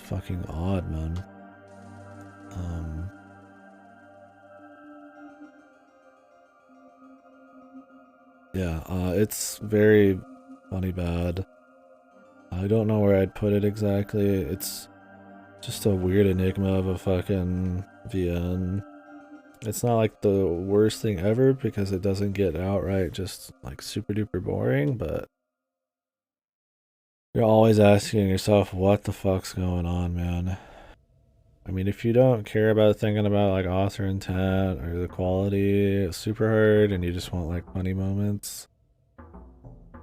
fucking odd, man. Yeah, it's very funny bad. I don't know where I'd put it exactly. It's just a weird enigma of a fucking VN. It's not like the worst thing ever because it doesn't get outright just like super duper boring, but you're always asking yourself, what the fuck's going on, man? I mean, if you don't care about thinking about like author intent or the quality, it's super hard, and you just want like funny moments,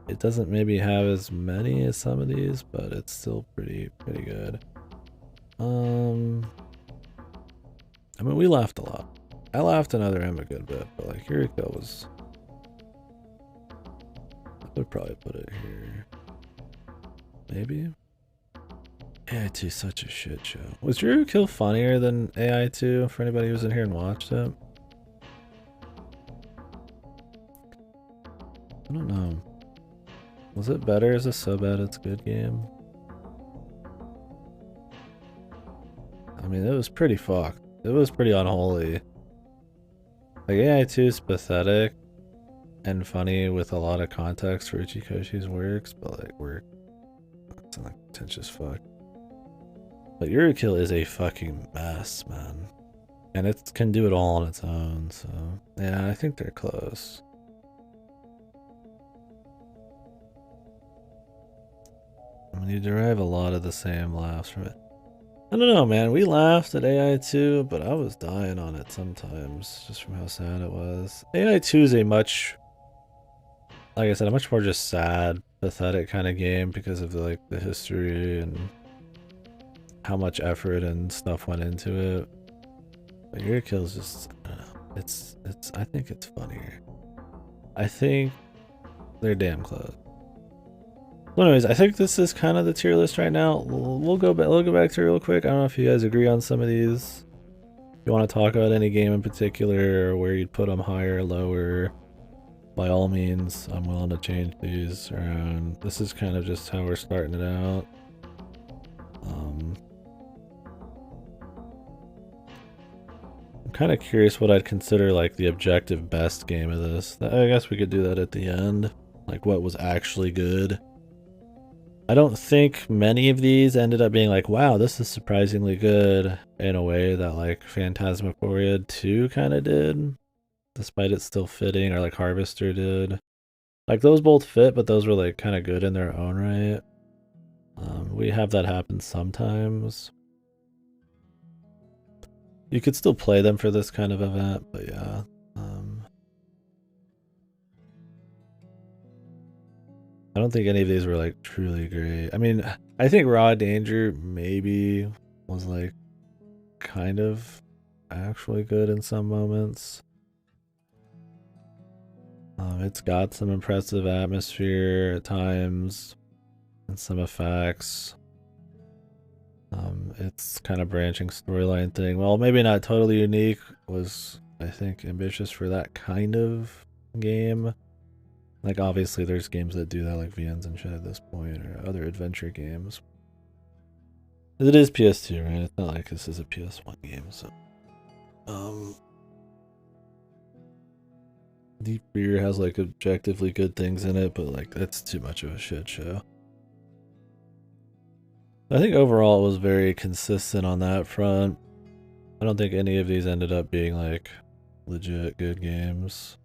It doesn't maybe have as many as some of these, but it's still pretty good. I mean, we laughed a lot. I laughed another M a good bit, but like KDkill was. I would probably put it here. Maybe. AI2 is such a shit show. Was KDkill funnier than AI2 for anybody who's in here and watched it? I don't know. Was it better as a so bad it's good game? I mean, it was pretty fucked. It was pretty unholy. Like, AI2 is pathetic and funny with a lot of context for Uchikoshi's works, but like, it's like pretentious fuck. But KDkill is a fucking mess, man. And it can do it all on its own, so yeah, I think they're close. I mean, you derive a lot of the same laughs from it. I don't know, man. We laughed at AI2, but I was dying on it sometimes, just from how sad it was. AI2 is a much, like I said, a much more just sad, pathetic kind of game because of like the history and how much effort and stuff went into it. But KDkill is just, I don't know. I think it's funnier. I think they're damn close. Well, anyways, I think this is kind of the tier list right now. We'll go back to it real quick. I don't know if you guys agree on some of these. If you want to talk about any game in particular or where you'd put them higher or lower, by all means, I'm willing to change these around. This is kind of just how we're starting it out. I'm kind of curious what I'd consider like the objective best game of this. I guess we could do that at the end. Like what was actually good. I don't think many of these ended up being like, wow, this is surprisingly good in a way that like Phantasmagoria 2 kind of did, despite it still fitting, or like Harvester did. Like those both fit, but those were like kind of good in their own right. We have that happen sometimes. You could still play them for this kind of event, but yeah. I don't think any of these were like truly great. I mean, I think Raw Danger maybe was like kind of actually good in some moments. It's got some impressive atmosphere at times and some effects. It's kind of branching storyline thing. Well, maybe not totally unique. Was, I think, ambitious for that kind of game. Like, obviously, there's games that do that, like VNs and shit at this point, or other adventure games. It is PS2, right? It's not like this is a PS1 game, so. Deep Fear has, like, objectively good things in it, but, like, that's too much of a shit show. I think overall it was very consistent on that front. I don't think any of these ended up being, like, legit good games.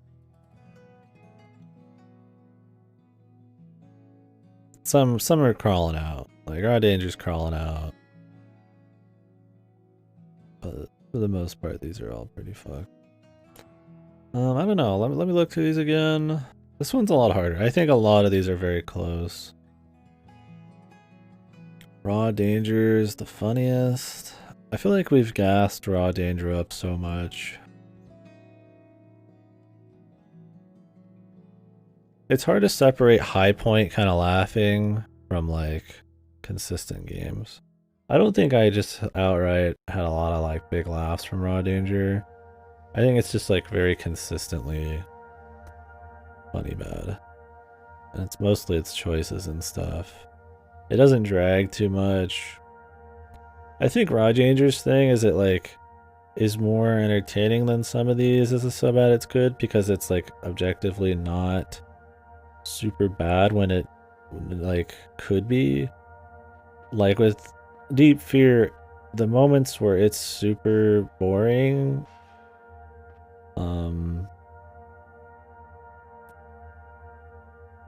Some are crawling out. Like Raw Danger's crawling out. But for the most part, these are all pretty fucked. I don't know. Let me look through these again. This one's a lot harder. I think a lot of these are very close. Raw Danger is the funniest. I feel like we've gassed Raw Danger up so much. It's hard to separate high point kind of laughing from like consistent games. I don't think I just outright had a lot of like big laughs from Raw Danger. I think it's just like very consistently funny bad. And it's mostly its choices and stuff. It doesn't drag too much. I think Raw Danger's thing is it like is more entertaining than some of these as a so bad it's good because it's like objectively not super bad when it like could be. Like with Deep Fear, the moments where it's super boring,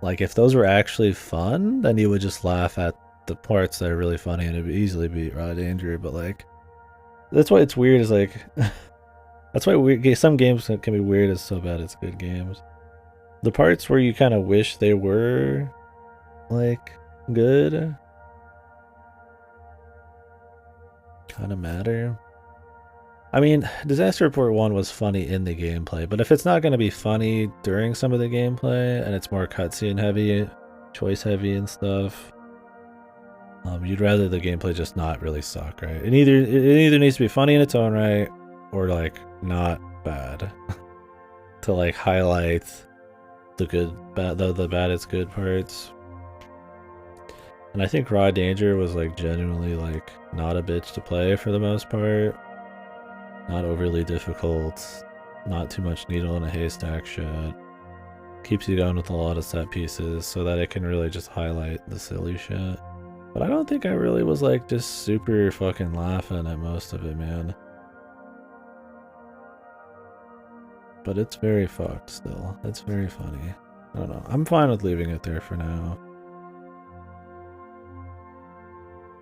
like if those were actually fun, then you would just laugh at the parts that are really funny and it would easily beat Raw Danger. But like, that's why it's weird. Is like, that's why some games can be weird as so bad it's good games. The parts where you kind of wish they were like good kind of matter. I mean, Disaster Report 1 was funny in the gameplay, but if it's not going to be funny during some of the gameplay and it's more cutscene heavy, choice heavy and stuff, you'd rather the gameplay just not really suck, right? It either needs to be funny in its own right or like not bad to like highlight the good, bad, the bad is good parts. And I think Raw Danger was like genuinely like not a bitch to play for the most part. Not overly difficult, not too much needle in a haystack shit. Keeps you going with a lot of set pieces so that it can really just highlight the silly shit. But I don't think I really was like just super fucking laughing at most of it, man. But it's very fucked still. It's very funny. I don't know. I'm fine with leaving it there for now.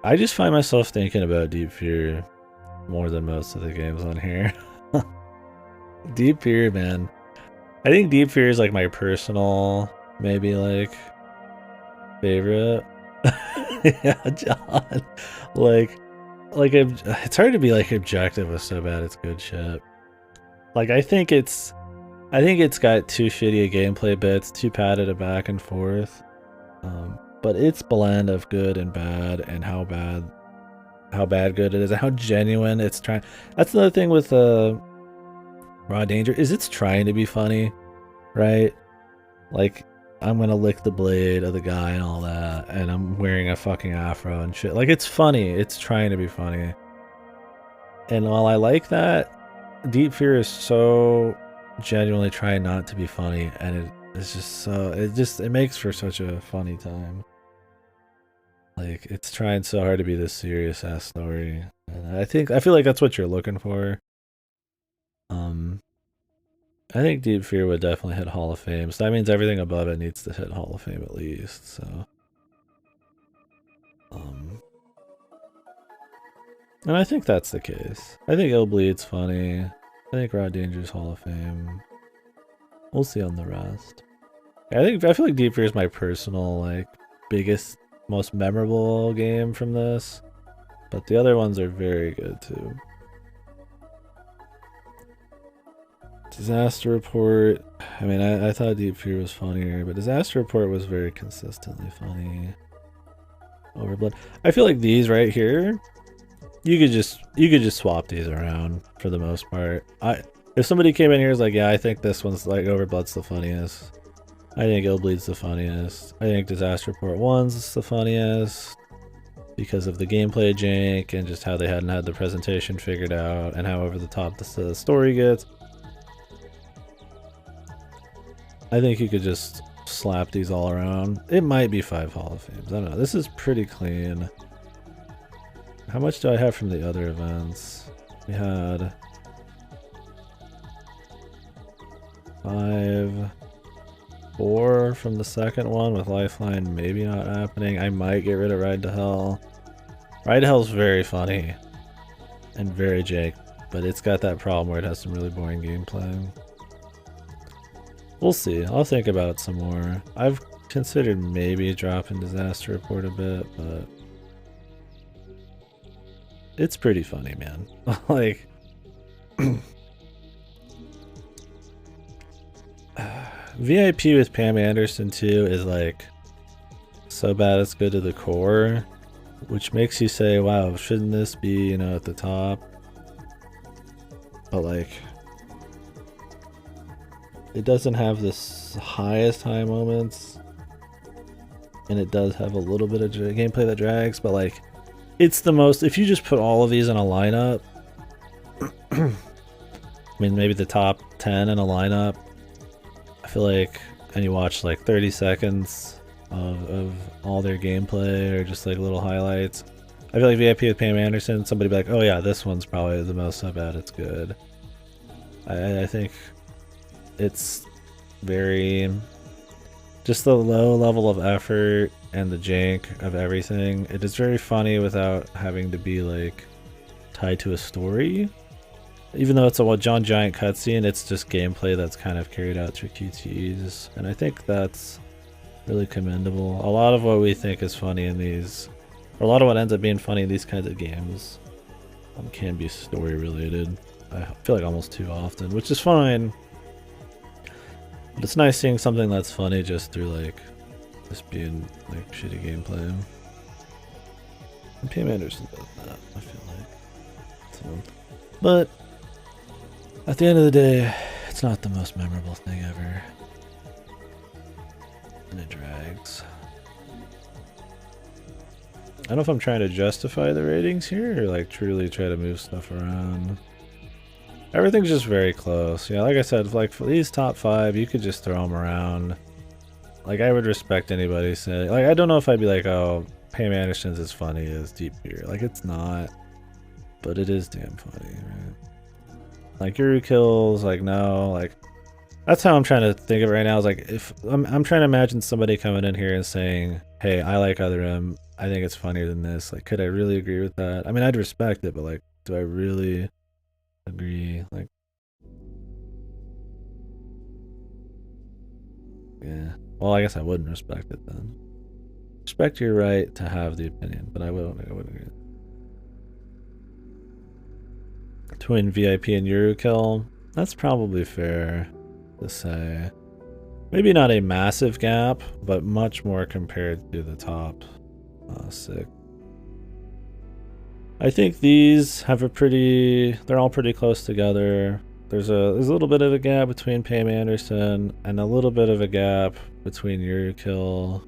I just find myself thinking about Deep Fear more than most of the games on here. Deep Fear, man. I think Deep Fear is like my personal, maybe like, favorite. Yeah, John. Like it's hard to be like objective with so bad it's good shit. Like I think it's got too shitty a gameplay bits, too padded a back and forth. But its blend of good and bad, and how bad good it is, and how genuine it's trying. That's another thing with Raw Danger, is it's trying to be funny, right? Like, I'm gonna lick the blade of the guy and all that, and I'm wearing a fucking afro and shit. Like, it's funny. It's trying to be funny. And while I like that, Deep Fear is so genuinely trying not to be funny, and it's just so, it makes for such a funny time. Like, it's trying so hard to be this serious ass story. And I feel like that's what you're looking for. I think Deep Fear would definitely hit Hall of Fame. So that means everything above it needs to hit Hall of Fame at least. So, and I think that's the case. I think Ill Bleed's funny. I think Raw Danger's Hall of Fame. We'll see on the rest. I feel like Deep Fear is my personal like biggest, most memorable game from this, but the other ones are very good too. Disaster Report. I mean, I thought Deep Fear was funnier, but Disaster Report was very consistently funny. Overblood. I feel like these right here, you could just swap these around for the most part. If somebody came in here and was like, yeah, I think this one's like Overblood's the funniest. I think Ill Bleed's the funniest. I think Disaster Report 1's the funniest because of the gameplay jank and just how they hadn't had the presentation figured out and how over the top the story gets. I think you could just slap these all around. It might be 5 Hall of Fames. I don't know. This is pretty clean. How much do I have from the other events? We had 5, 4 from the second one with Lifeline maybe not happening. I might get rid of Ride to Hell. Ride to Hell's very funny and very jank, but it's got that problem where it has some really boring gameplay. We'll see. I'll think about it some more. I've considered maybe dropping Disaster Report a bit, but it's pretty funny, man. Like, VIP with Pam Anderson too is like so bad it's good to the core, which makes you say, wow, shouldn't this be, you know, at the top? But like, it doesn't have the highest high moments, and it does have a little bit of gameplay that drags, but like, it's the most, if you just put all of these in a lineup, I mean, maybe the top 10 in a lineup, I feel like, and you watch like 30 seconds of all their gameplay or just like little highlights, I feel like VIP with Pam Anderson, somebody be like, oh yeah, this one's probably the most so bad it's good. I think it's very, just the low level of effort and the jank of everything. It is very funny without having to be like tied to a story. even though it's a John Giant cutscene, it's just gameplay that's kind of carried out through QTEs, and I think that's really commendable. A lot of what we think is funny in these, or a lot of what ends up being funny in these kinds of games, can be story related. I feel like almost too often, which is fine. But it's nice seeing something that's funny just through like just being like shitty gameplay. And Pam Anderson does that, I feel like. So, but at the end of the day, it's not the most memorable thing ever. And it drags. I don't know if I'm trying to justify the ratings here or like truly try to move stuff around. Everything's just very close. Yeah, like I said, like for these top 5, you could just throw them around. Like I would respect anybody saying, like I don't know if I'd be like, oh, Pam Anderson's as funny as Deep Fear. Like it's not, but it is damn funny, right? Like KDkill, like no, like that's how I'm trying to think of it right now. Is like if I'm trying to imagine somebody coming in here and saying, hey, I like Other M. I think it's funnier than this. Like, could I really agree with that? I mean, I'd respect it, but like, do I really agree? Like, yeah. Well, I guess I wouldn't respect it then. Respect your right to have the opinion, but I wouldn't agree. Between VIP and KDkill, that's probably fair to say. Maybe not a massive gap, but much more compared to the top 6. I think these have a they're all pretty close together. There's a little bit of a gap between Pam Anderson and a little bit of a gap between KDkill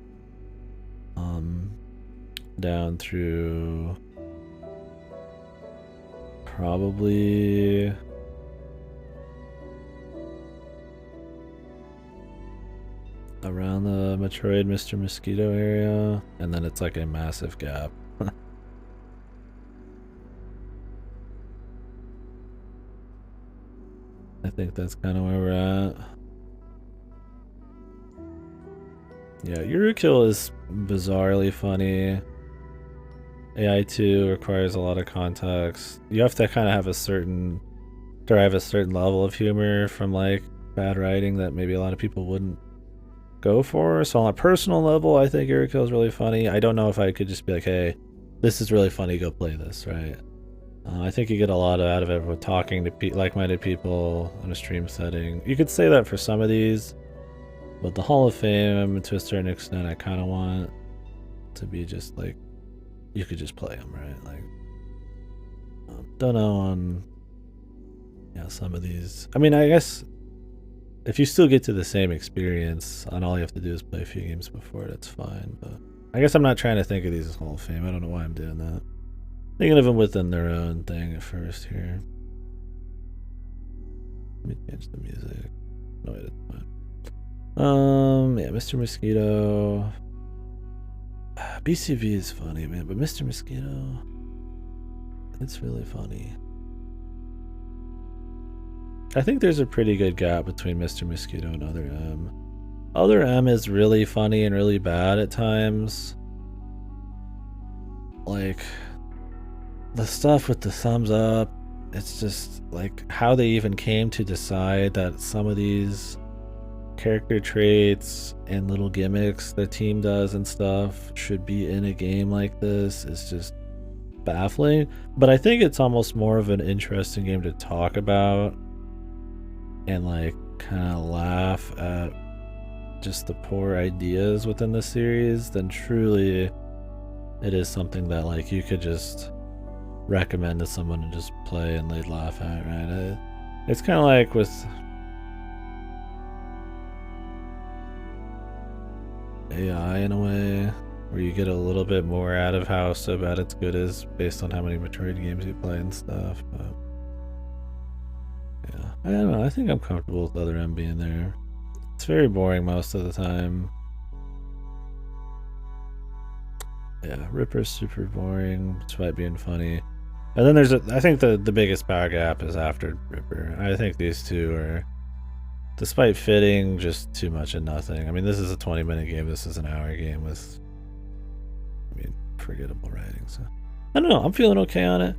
down through probably around the Metroid Mr. Mosquito area, and then it's like a massive gap. I think that's kind of where we're at. Yeah, KDkill is bizarrely funny. AI2 requires a lot of context. You have to kind of have derive a certain level of humor from like bad writing that maybe a lot of people wouldn't go for. So on a personal level, I think KDkill is really funny. I don't know if I could just be like, hey, this is really funny, go play this, right? I think you get a lot out of it with talking to like-minded people in a stream setting. You could say that for some of these, but the Hall of Fame, to a certain extent, I kind of want to be just like, you could just play them, right? Like, don't know on, yeah, some of these. I mean, I guess if you still get to the same experience and all you have to do is play a few games before it, it's fine. But I guess I'm not trying to think of these as Hall of Fame. I don't know why I'm doing that. Thinking of them within their own thing at first here. Let me change the music. No, it isn't fine. Yeah, Mr. Mosquito. BCV is funny, man, but Mr. Mosquito, it's really funny. I think there's a pretty good gap between Mr. Mosquito and Other M. Other M is really funny and really bad at times. Like, the stuff with the thumbs up, it's just like how they even came to decide that some of these character traits and little gimmicks the team does and stuff should be in a game like this is just baffling. But I think it's almost more of an interesting game to talk about and like kind of laugh at just the poor ideas within the series than truly it is something that like you could just recommend to someone to just play and they'd laugh at, right? It's kind of like with AI in a way, where you get a little bit more out of how so bad it's good is based on how many Metroid games you play and stuff. But yeah, I don't know. I think I'm comfortable with Other M being there. It's very boring most of the time. Yeah, Ripper's super boring despite being funny. And then there's I think the biggest power gap is after Ripper. I think these two are, despite fitting, just too much and nothing. I mean, this is a 20-minute game. This is an hour game with, I mean, forgettable writing. So I don't know. I'm feeling okay on it.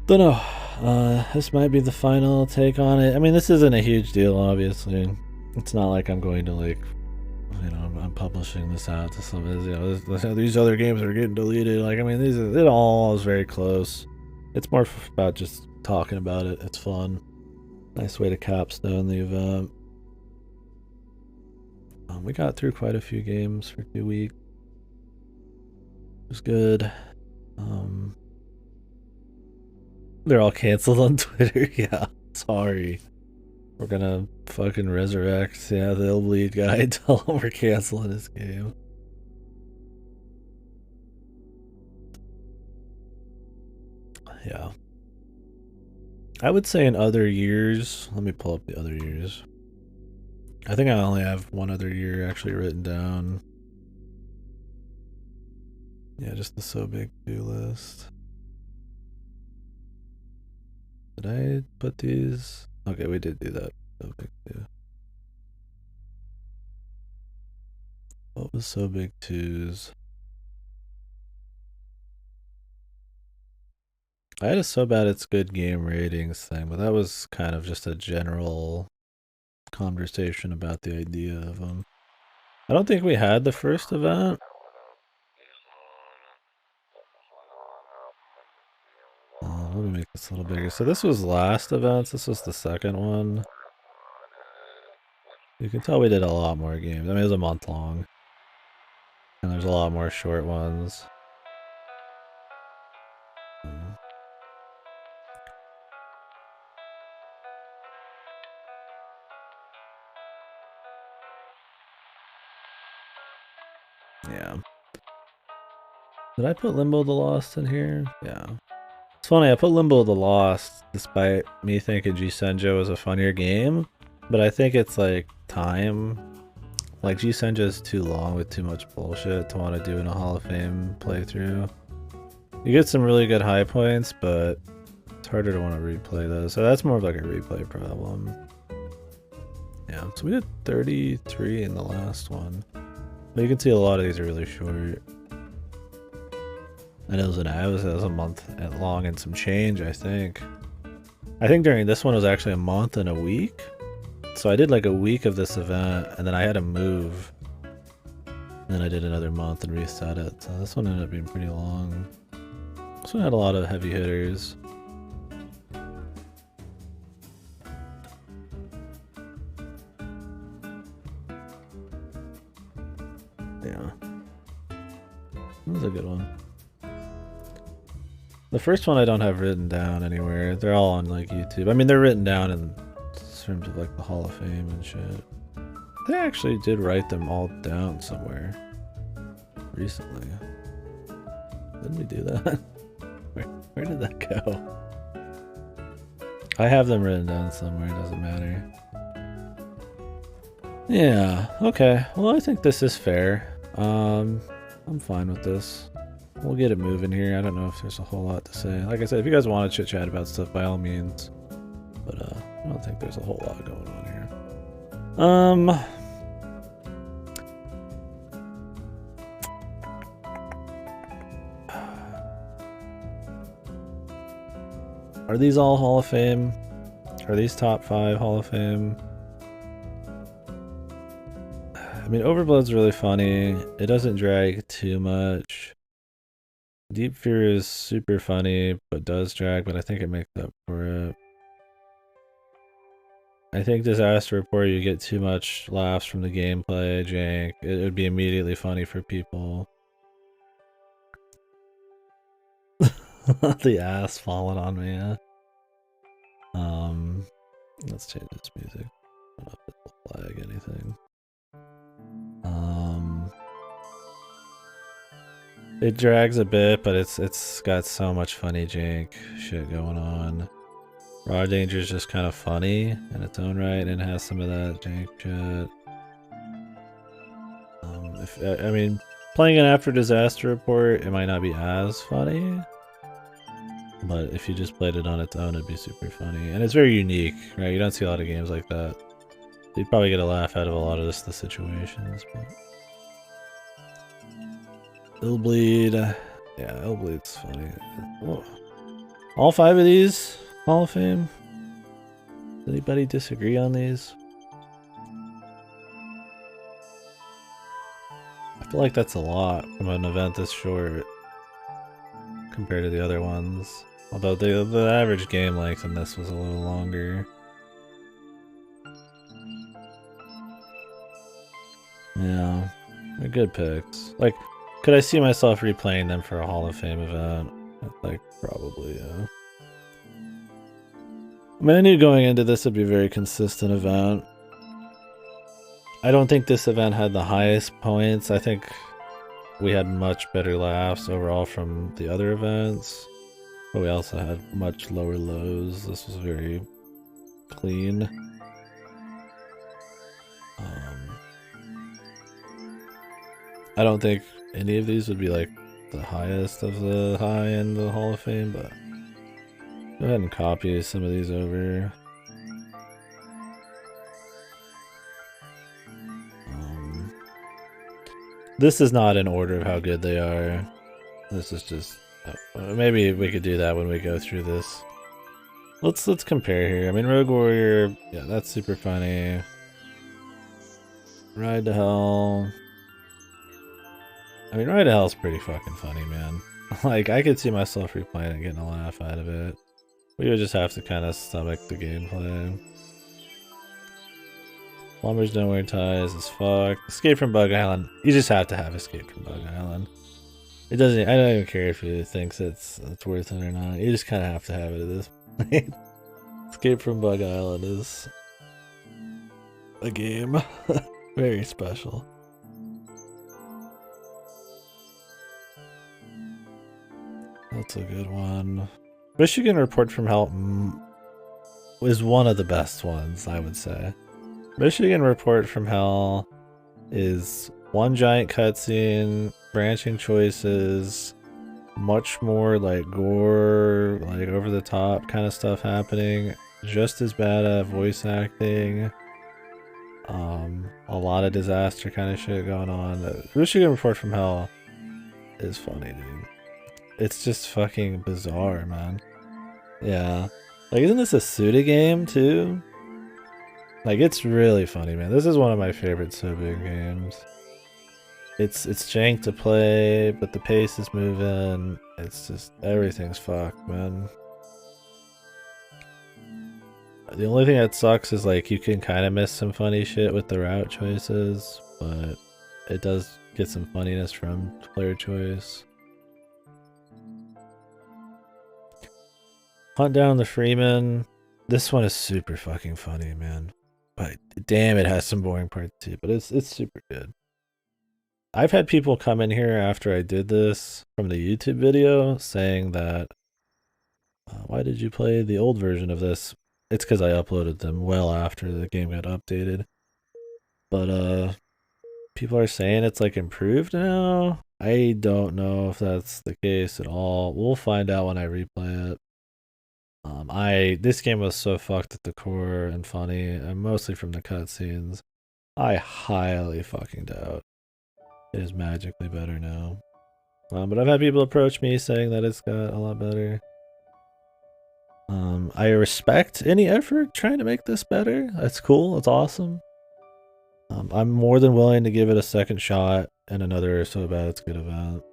Don't know. This might be the final take on it. I mean, this isn't a huge deal, obviously. It's not like I'm going to, like, you know, I'm publishing this out to some, you know, these other games are getting deleted. Like, I mean, it all is very close. It's more about just talking about it. It's fun. Nice way to capstone the event. We got through quite a few games for 2 weeks. It was good. They're all canceled on Twitter. Yeah, sorry. We're gonna fucking resurrect, yeah, the Illbleed guy. Tell him we're canceling his game. Yeah. I would say in other years, let me pull up the other years. I think I only have one other year actually written down. Yeah, just the So Big 2 list. Did I put these? Okay, we did do that. So Big 2. What was So Big 2's? I had a So Bad It's Good game ratings thing, but that was kind of just a general conversation about the idea of them. I don't think we had the first event. Let me make this a little bigger. So this was last event. This was the second one. You can tell we did a lot more games. I mean, it was a month long. And there's a lot more short ones. Yeah. Did I put Limbo the Lost in here? Yeah. It's funny, I put Limbo the Lost despite me thinking G Senjo was a funnier game. But I think it's like time. Like G Senjo is too long with too much bullshit to want to do in a Hall of Fame playthrough. You get some really good high points, but it's harder to want to replay those. So that's more of like a replay problem. Yeah, so we did 33 in the last one. But you can see a lot of these are really short. And it was a month long and some change, I think. I think during this one it was actually a month and a week. So I did like a week of this event, and then I had to move. And then I did another month and reset it. So this one ended up being pretty long. This one had a lot of heavy hitters. Yeah. That was a good one. The first one I don't have written down anywhere. They're all on like YouTube. I mean, they're written down in terms of like the Hall of Fame and shit. They actually did write them all down somewhere recently. Didn't we do that? Where did that go? I have them written down somewhere, it doesn't matter. Yeah, okay. Well, I think this is fair. I'm fine with this. We'll get it moving here. I don't know if there's a whole lot to say. Like I said, if you guys want to chit chat about stuff, by all means. But I don't think there's a whole lot going on here. Are these all Hall of Fame? Are these top 5 Hall of Fame? I mean, Overblood's really funny. It doesn't drag too much. Deep Fear is super funny, but does drag, but I think it makes up for it. I think Disaster Report, you get too much laughs from the gameplay, jank. It would be immediately funny for people. The ass falling on me, yeah. Let's change this music. I don't know if it will flag anything. It drags a bit, but it's got so much funny jank shit going on. Raw Danger is just kind of funny in its own right and has some of that jank shit. I mean, playing it after Disaster Report, it might not be as funny. But if you just played it on its own, it'd be super funny. And it's very unique, right? You don't see a lot of games like that. You'd probably get a laugh out of a lot of the situations. But... Illbleed. Yeah, Illbleed's funny. Whoa. All 5 of these Hall of Fame? Does anybody disagree on these? I feel like that's a lot from an event this short compared to the other ones. Although the average game length in this was a little longer. Yeah, they're good picks. Like, could I see myself replaying them for a Hall of Fame event? Like, probably, yeah. I mean, I knew going into this would be a very consistent event. I don't think this event had the highest points. I think we had much better laughs overall from the other events. But we also had much lower lows. This was very clean. I don't think any of these would be like the highest of the high end of the Hall of Fame, but go ahead and copy some of these over. This is not in order of how good they are. This is just maybe we could do that when we go through this. Let's compare here. I mean, Rogue Warrior, yeah, that's super funny. Ride to Hell. I mean, Ride to Hell's pretty fucking funny, man. Like, I could see myself replaying it and getting a laugh out of it. We would just have to kind of stomach the gameplay. Plumbers Don't Wear Ties is fucked. Escape from Bug Island. You just have to have Escape from Bug Island. It doesn't. I don't even care if he thinks it's worth it or not. You just kind of have to have it at this point. Escape from Bug Island is a game. Very special. That's a good one. Michigan Report from Hell is one of the best ones, I would say. Michigan Report from Hell is one giant cutscene, branching choices, much more like gore, like over the top kind of stuff happening. Just as bad at voice acting. A lot of disaster kind of shit going on. Michigan Report from Hell is funny, dude. It's just fucking bizarre, man. Yeah. Like, isn't this a Suda game, too? Like, it's really funny, man. This is one of my favorite Suda games. It's jank to play, but the pace is moving. It's just, everything's fucked, man. The only thing that sucks is, like, you can kind of miss some funny shit with the route choices, but it does get some funniness from player choice. Hunt Down the Freeman. This one is super fucking funny, man. But damn, it has some boring parts too, but it's super good. I've had people come in here after I did this from the YouTube video saying that, why did you play the old version of this? It's because I uploaded them well after the game got updated. But people are saying it's like improved now. I don't know if that's the case at all. We'll find out when I replay it. This game was so fucked at the core and funny, and mostly from the cutscenes. I highly fucking doubt it is magically better now. But I've had people approach me saying that it's got a lot better. I respect any effort trying to make this better. That's cool. It's awesome. I'm more than willing to give it a second shot and another so bad it's good event.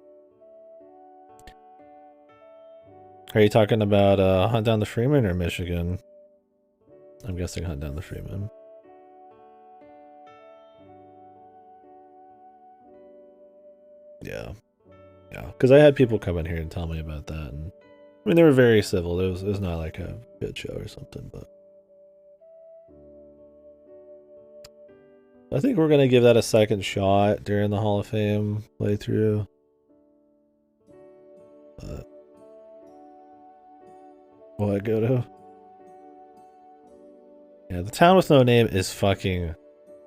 Are you talking about Hunt Down the Freeman or Michigan? I'm guessing Hunt Down the Freeman. Yeah. Yeah. Because I had people come in here and tell me about that. And I mean, they were very civil. It was not like a good show or something, but I think we're going to give that a second shot during the Hall of Fame playthrough. But will I go to? Yeah, the Town with No Name is fucking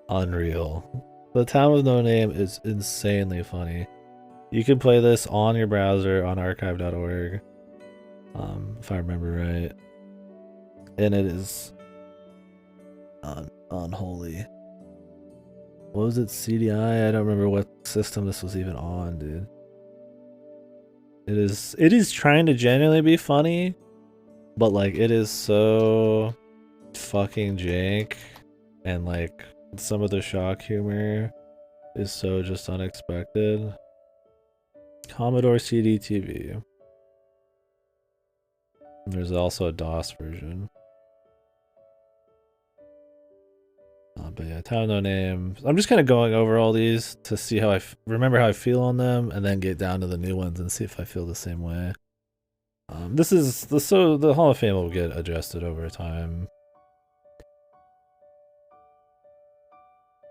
unreal. The Town with No Name is insanely funny. You can play this on your browser on archive.org, if I remember right. And it is unholy. What was it, CDI? I don't remember what system this was even on, dude. It is trying to genuinely be funny, But like it is so fucking jank, and like some of the shock humor is so just unexpected. Commodore CDTV. There's also a DOS version. But yeah, Town No Name. I'm just kind of going over all these to see how remember how I feel on them, and then get down to the new ones and see if I feel the same way. This is the Hall of Fame will get adjusted over time.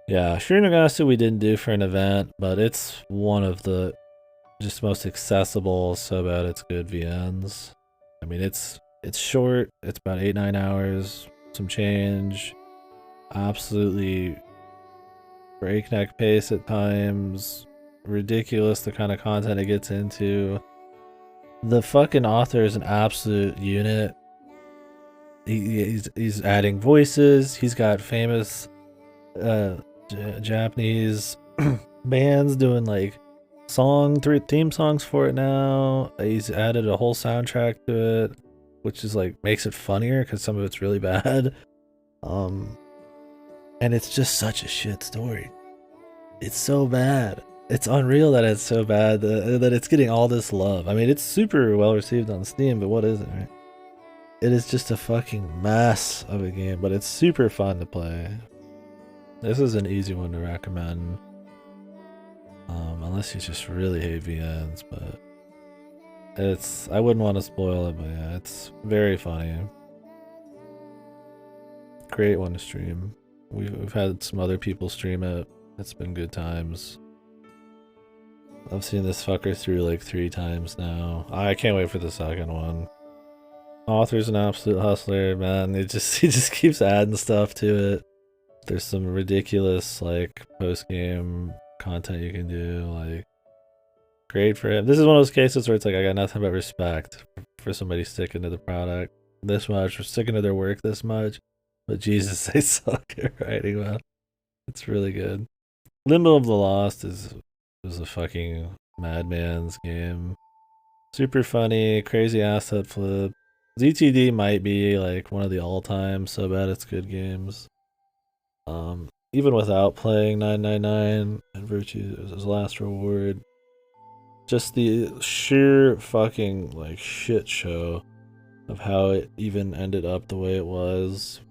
Yeah, Shinagasu we didn't do for an event, but it's one of the just most accessible, so bad it's good VNs. I mean, it's short. It's about 8-9 hours, some change. Absolutely breakneck pace at times. Ridiculous the kind of content it gets into. The fucking author is an absolute unit. He's adding voices. He's got famous Japanese bands doing like theme songs for it now. He's added a whole soundtrack to it, which is like makes it funnier because some of it's really bad. And it's just such a shit story. It's so bad. It's unreal that it's so bad that it's getting all this love. I mean, it's super well received on Steam, but what is it, right? It is just a fucking mess of a game, but it's super fun to play. This is an easy one to recommend. Unless you just really hate VNs, but I wouldn't want to spoil it, but yeah, it's very funny. Great one to stream. We've had some other people stream it. It's been good times. I've seen this fucker through like 3 times now. I can't wait for the second one. Author's an absolute hustler, man. He just keeps adding stuff to it. There's some ridiculous like post-game content you can do, like great for him. This is one of those cases where it's like I got nothing but respect for somebody sticking to the product this much, or sticking to their work this much. But Jesus, they suck at writing well. It's really good. Limbo of the Lost is a fucking madman's game. Super funny, crazy asset flip. ZTD might be like one of the all-time so bad it's good games. Even without playing 999 and Virtue's Last Reward, just the sheer fucking like shit show of how it even ended up the way it was.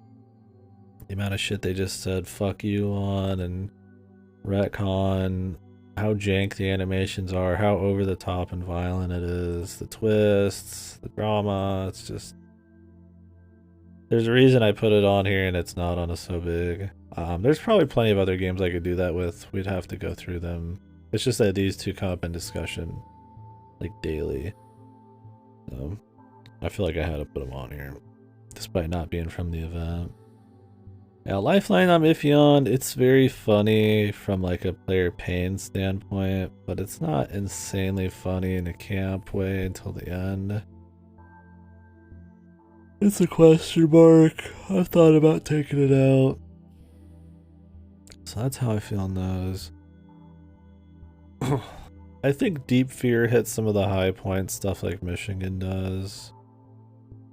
The amount of shit they just said fuck you on and retcon, how jank the animations are, how over the top and violent it is, the twists, the drama. It's just, there's a reason I put it on here and it's not on a so big. There's probably plenty of other games I could do that with. We'd have to go through them. It's just that these two come up in discussion like daily. So I feel like I had to put them on here despite not being from the event. Yeah, Lifeline I'm iffy on. It's very funny from like a player pain standpoint, but it's not insanely funny in a camp way until the end. It's a question mark. I've thought about taking it out. So that's how I feel on those. I think Deep Fear hits some of the high points, stuff like Michigan does.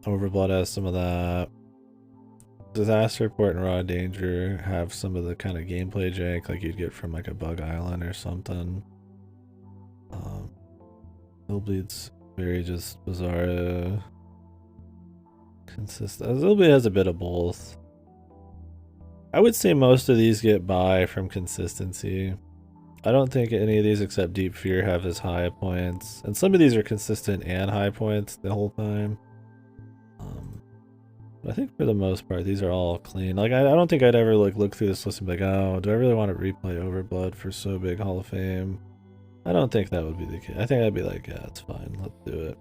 Overblood has some of that. Disaster Report and Raw Danger have some of the kind of gameplay jank like you'd get from like a Bug Island or something. Hillbleed's very just bizarre. Consistent. Hillbleed has a bit of both. I would say most of these get by from consistency. I don't think any of these except Deep Fear have as high points. And some of these are consistent and high points the whole time. But I think for the most part, these are all clean. Like, I don't think I'd ever look through this list and be like, oh, do I really want to replay Overblood for so big Hall of Fame? I don't think that would be the case. I think I'd be like, yeah, it's fine. Let's do it.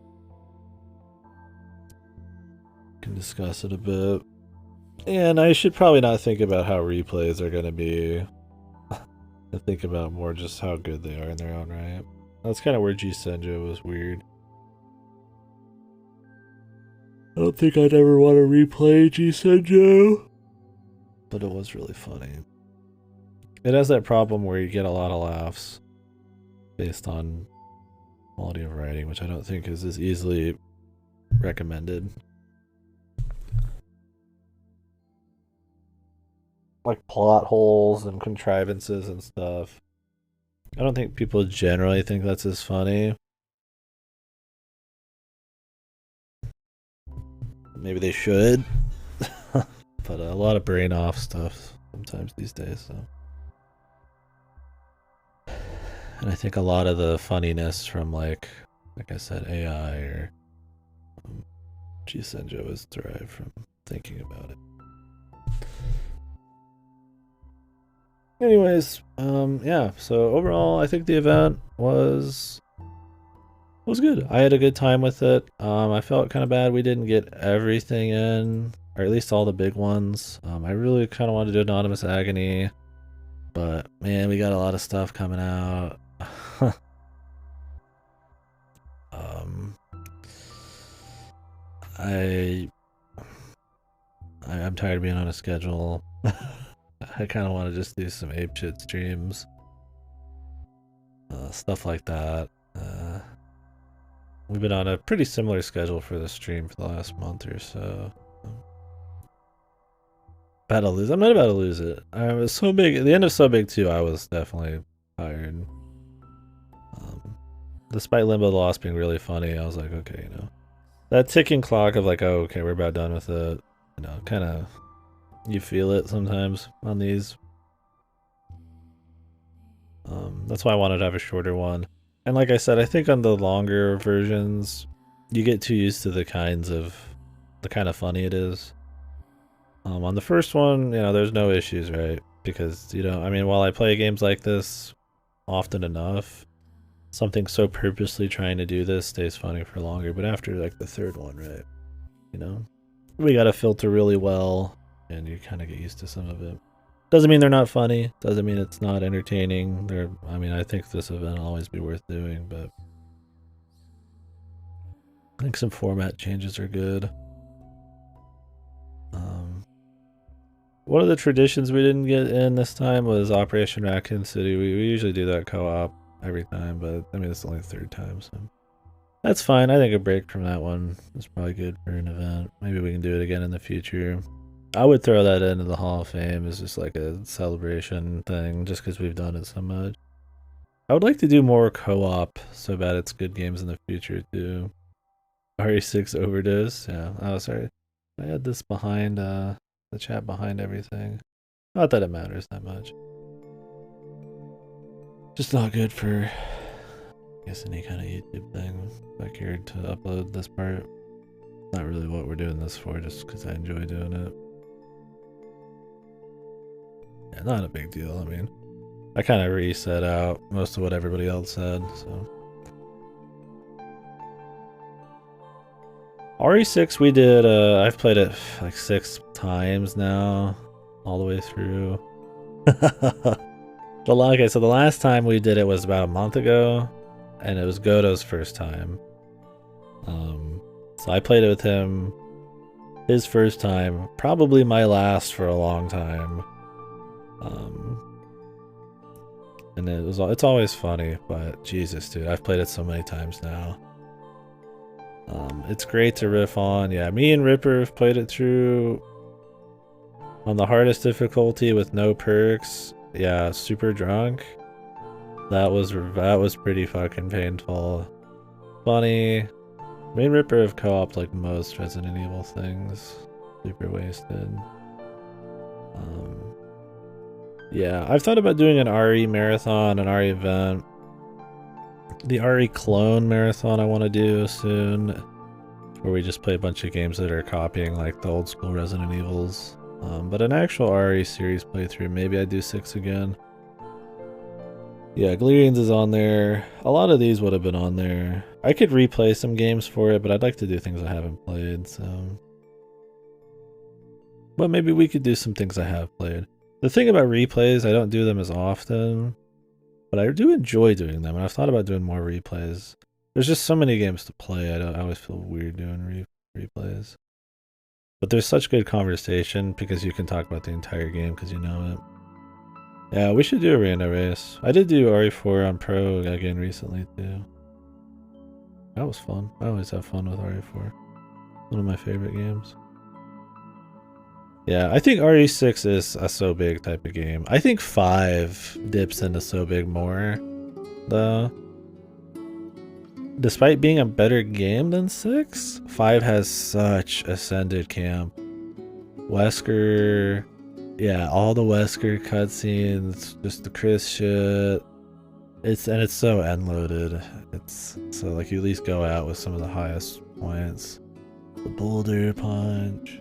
Can discuss it a bit. And I should probably not think about how replays are going to be. I think about more just how good they are in their own right. That's kind of where G Senjo was weird. I don't think I'd ever want to replay G Senjo, but it was really funny. It has that problem where you get a lot of laughs based on quality of writing, which I don't think is as easily recommended. like plot holes and contrivances and stuff. I don't think people generally think that's as funny. Maybe they should, but a lot of brain off stuff sometimes these days. So, and I think a lot of the funniness from like I said, AI or G-Senjo is derived from thinking about it. Anyways, yeah. So overall, I think the event was good. I had a good time with it. I felt kind of bad we didn't get everything in, or at least all the big ones. I really kind of wanted to do Anonymous Agony, but man, we got a lot of stuff coming out. um, I I'm tired of being on a schedule. I kind of want to just do some apeshit streams, stuff like that. We've been on a pretty similar schedule for the stream for the last month or so. About to lose. I'm not about to lose it. I was so big. At the end of So Big 2, I was definitely tired. Despite Limbo the Lost being really funny, I was like, okay, you know. That ticking clock of like, oh, okay, we're about done with it. You know, kind of, you feel it sometimes on these. That's why I wanted to have a shorter one. And like I said, I think on the longer versions, you get too used to the kind of funny it is. On the first one, you know, there's no issues, right? Because, you know, I mean, while I play games like this often enough, something so purposely trying to do this stays funny for longer. But after, like, the third one, right? You know? We gotta filter really well, and you kind of get used to some of it. Doesn't mean they're not funny. Doesn't mean it's not entertaining. I mean, I think this event will always be worth doing, but I think some format changes are good. One of the traditions we didn't get in this time was Operation Raccoon City. We usually do that co-op every time, but I mean, it's only the third time, so that's fine. I think a break from that one is probably good for an event. Maybe we can do it again in the future. I would throw that into the Hall of Fame as just like a celebration thing, just because we've done it so much. I would like to do more co-op so bad it's good games in the future too. RE6 Overdose, yeah. Oh, sorry. I had this behind the chat behind everything. Not that it matters that much. Just not good for, I guess, any kind of YouTube thing. If I cared to upload this part. Not really what we're doing this for, just because I enjoy doing it. Yeah, not a big deal. I mean, I kind of reset out most of what everybody else said, so. RE6 we did, I've played it like 6 times now, all the way through. Okay, so the last time we did it was about a month ago, and it was Godo's first time. So I played it with him, his first time, probably my last for a long time. And it's always funny, but Jesus, dude, I've played it so many times now. It's great to riff on. Yeah, me and Ripper have played it through on the hardest difficulty with no perks. Yeah, super drunk. That was pretty fucking painful. Funny. Me and Ripper have co-opted like most Resident Evil things. Super wasted. Yeah, I've thought about doing an RE marathon, an RE event. The RE clone marathon I want to do soon, where we just play a bunch of games that are copying like the old school Resident Evils. But an actual RE series playthrough, maybe I do 6 again. Yeah, Galerians is on there. A lot of these would have been on there. I could replay some games for it, but I'd like to do things I haven't played, so. But maybe we could do some things I have played. The thing about replays, I don't do them as often, but I do enjoy doing them, and I've thought about doing more replays. There's just so many games to play, I always feel weird doing replays. But there's such good conversation because you can talk about the entire game because you know it. Yeah, we should do a rando race. I did do RE4 on Pro again recently too. That was fun. I always have fun with RE4. One of my favorite games. Yeah, I think RE6 is a so big type of game. I think 5 dips into so big more, though. Despite being a better game than 6, 5 has such ascended camp. Wesker, yeah, all the Wesker cutscenes, just the Chris shit. It's so end loaded. It's so like you at least go out with some of the highest points. The boulder punch.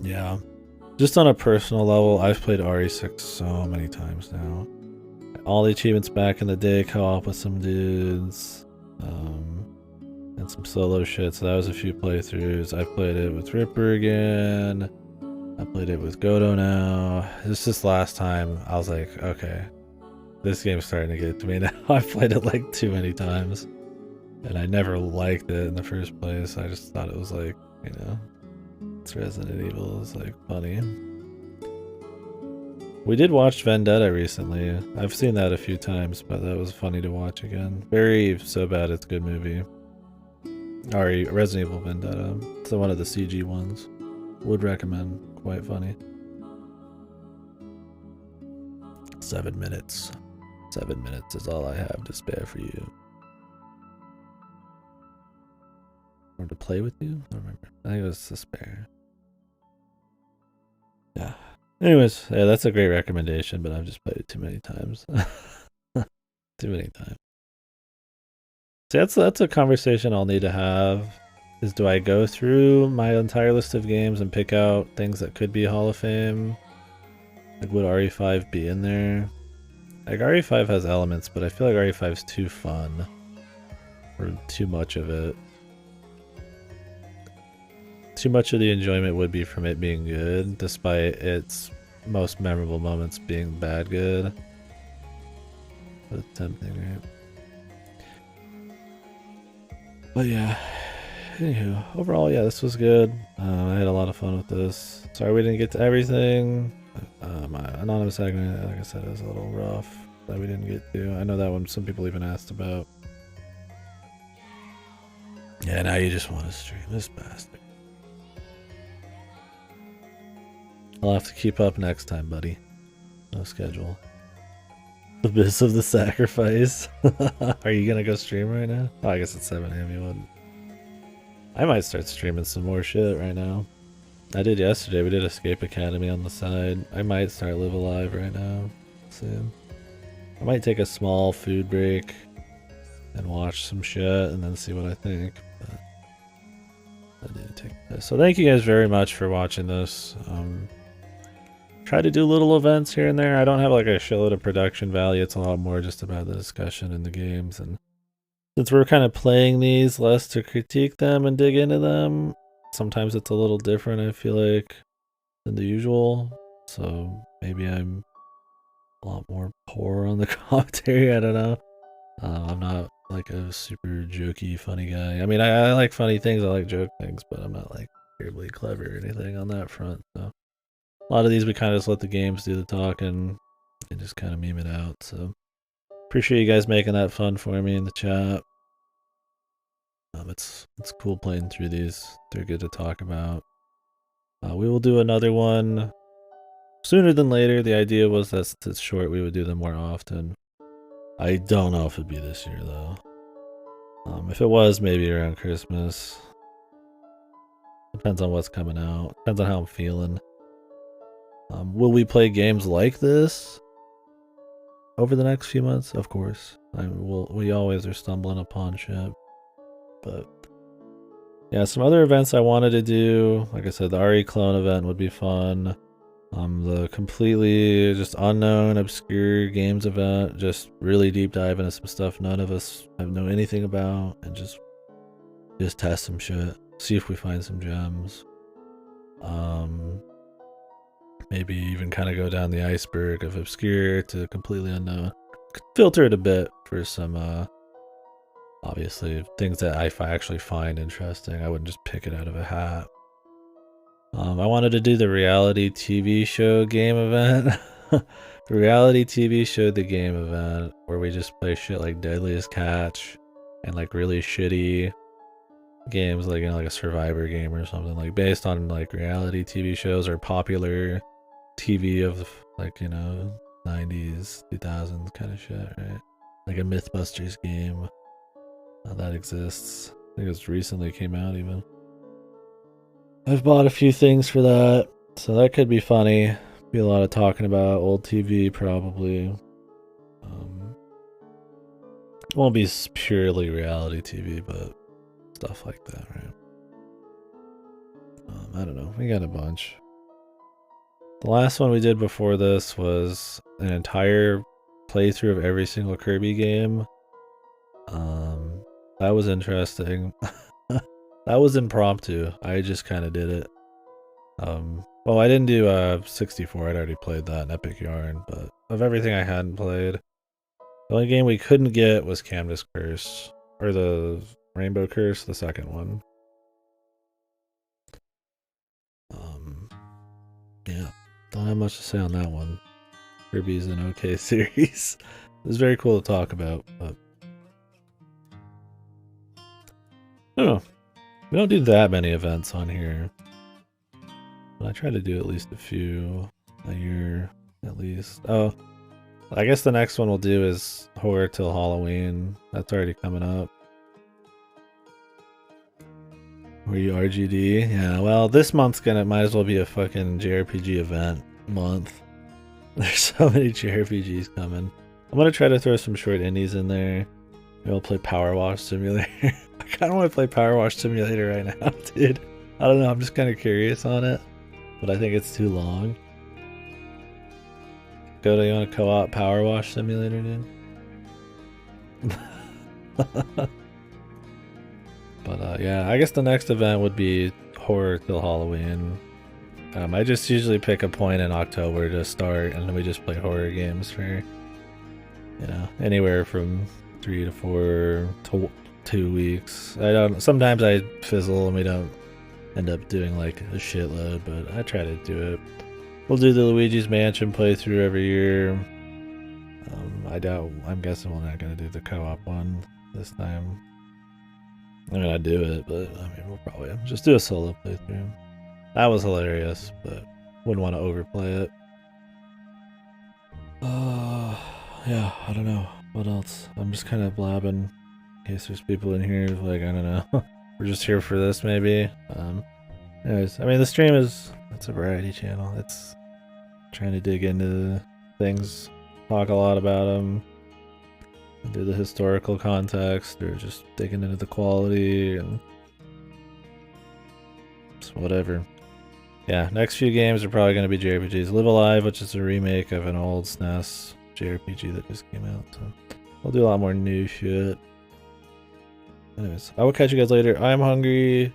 Yeah. Just on a personal level, I've played RE6 so many times now. All the achievements back in the day, co-op with some dudes. And some solo shit, so that was a few playthroughs. I've played it with Ripper again. I played it with Godo now. This last time, I was like, okay, this game's starting to get to me now. I've played it like too many times. And I never liked it in the first place. I just thought it was like, you know, it's Resident Evil. It's like funny. We did watch Vendetta recently. I've seen that a few times, but that was funny to watch again. Very so bad it's a good movie. Resident Evil Vendetta. It's one of the CG ones. Would recommend. Quite funny. 7 minutes. 7 minutes is all I have to spare for you. Or to play with you? I don't remember. I think it was to spare. Yeah. Anyways, yeah, that's a great recommendation, but I've just played it too many times. Too many times. See, that's a conversation I'll need to have. Is do I go through my entire list of games and pick out things that could be Hall of Fame? Like, would RE5 be in there? Like, RE5 has elements, but I feel like RE5 is too fun. Or too much of it. Too much of the enjoyment would be from it being good, despite its most memorable moments being bad good. But it's tempting, right? But yeah, anywho, overall, yeah, this was good. I had a lot of fun with this. Sorry we didn't get to everything. My anonymous segment, like I said, is a little rough that we didn't get to. I know that one some people even asked about. Yeah, now you just want to stream this bastard. I'll have to keep up next time, buddy. No schedule. Abyss of the Sacrifice. Are you gonna go stream right now? Oh, I guess it's 7 AM, you wouldn't. I might start streaming some more shit right now. I did yesterday. We did Escape Academy on the side. I might start Live Alive right now soon. I might take a small food break and watch some shit and then see what I think. But I did take this. So thank you guys very much for watching this. Try to do little events here and there. I don't have like a shitload of production value. It's a lot more just about the discussion and the games. And since we're kind of playing these less to critique them and dig into them, sometimes it's a little different, I feel like, than the usual. So maybe I'm a lot more poor on the commentary. I don't know. I'm not like a super jokey, funny guy. I mean, I like funny things. I like joke things, but I'm not like terribly clever or anything on that front. So a lot of these we kind of just let the games do the talking and just kind of meme it out. So appreciate you guys making that fun for me in the chat. It's cool playing through these. They're good to talk about. We will do another one sooner than later. The idea was that since it's short, we would do them more often. I don't know if it'd be this year though. If it was, maybe around Christmas. Depends on what's coming out. Depends on how I'm feeling. Will we play games like this over the next few months? Of course. We always are stumbling upon shit. But yeah, some other events I wanted to do. Like I said, the RE clone event would be fun. The completely just unknown, obscure games event. Just really deep dive into some stuff none of us have know anything about, and just test some shit. See if we find some gems. Maybe even kind of go down the iceberg of obscure to completely unknown. Filter it a bit for some, obviously, things that I actually find interesting. I wouldn't just pick it out of a hat. I wanted to do the reality TV show game event. The reality TV show the game event where we just play shit like Deadliest Catch and like really shitty games like, you know, like a Survivor game or something, like based on like reality TV shows or popular TV of like, you know, 90s, 2000s kind of shit, right? Like a Mythbusters game that exists. I think it's recently came out even. I've bought a few things for that, so that could be funny. Be a lot of talking about old TV probably. Won't be purely reality TV, but stuff like that, right? I don't know. We got a bunch. The last one we did before this was an entire playthrough of every single Kirby game. That was interesting. That was impromptu. I just kind of did it. Well, I didn't do 64. I'd already played that in Epic Yarn, but of everything I hadn't played, the only game we couldn't get was Canvas Curse, or the Rainbow Curse, the second one. Yeah, don't have much to say on that one. Kirby's an okay series. It was very cool to talk about, but I don't know. We don't do that many events on here, but I try to do at least a few a year, at least. Oh, I guess the next one we'll do is Horror Till Halloween. That's already coming up. Were you RGD? Yeah, well, this month's might as well be a fucking JRPG event month. There's so many JRPGs coming. I'm gonna try to throw some short indies in there. Maybe I'll play Power Wash Simulator. I kind of want to play Power Wash Simulator right now, dude. I don't know, I'm just kind of curious on it, but I think it's too long. Go to, you want to co-op Power Wash Simulator, dude? But yeah, I guess the next event would be Horror Till Halloween. I just usually pick a point in October to start, and then we just play horror games for, you know, anywhere from 3 to 4 to 2 weeks. Sometimes I fizzle and we don't end up doing like a shitload, but I try to do it. We'll do the Luigi's Mansion playthrough every year. I'm guessing we're not gonna do the co-op one this time. I mean, I'd do it, but I mean, we'll probably just do a solo playthrough. That was hilarious, but wouldn't want to overplay it. Yeah, I don't know. What else? I'm just kind of blabbing in case there's people in here like, I don't know. We're just here for this, maybe. Anyways, I mean, the stream it's a variety channel. It's trying to dig into things, talk a lot about them, do the historical context, or just digging into the quality and just whatever. Yeah, next few games are probably going to be JRPGs. Live Alive, which is a remake of an old SNES JRPG that just came out, so we'll do a lot more new shit. Anyways, I will catch you guys later. I'm hungry.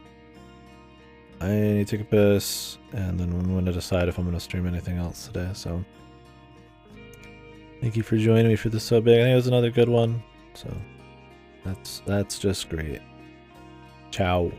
I need to take a piss, and then I'm going to decide if I'm going to stream anything else today, so thank you for joining me for this so big. I think it was another good one, so that's just great. Ciao.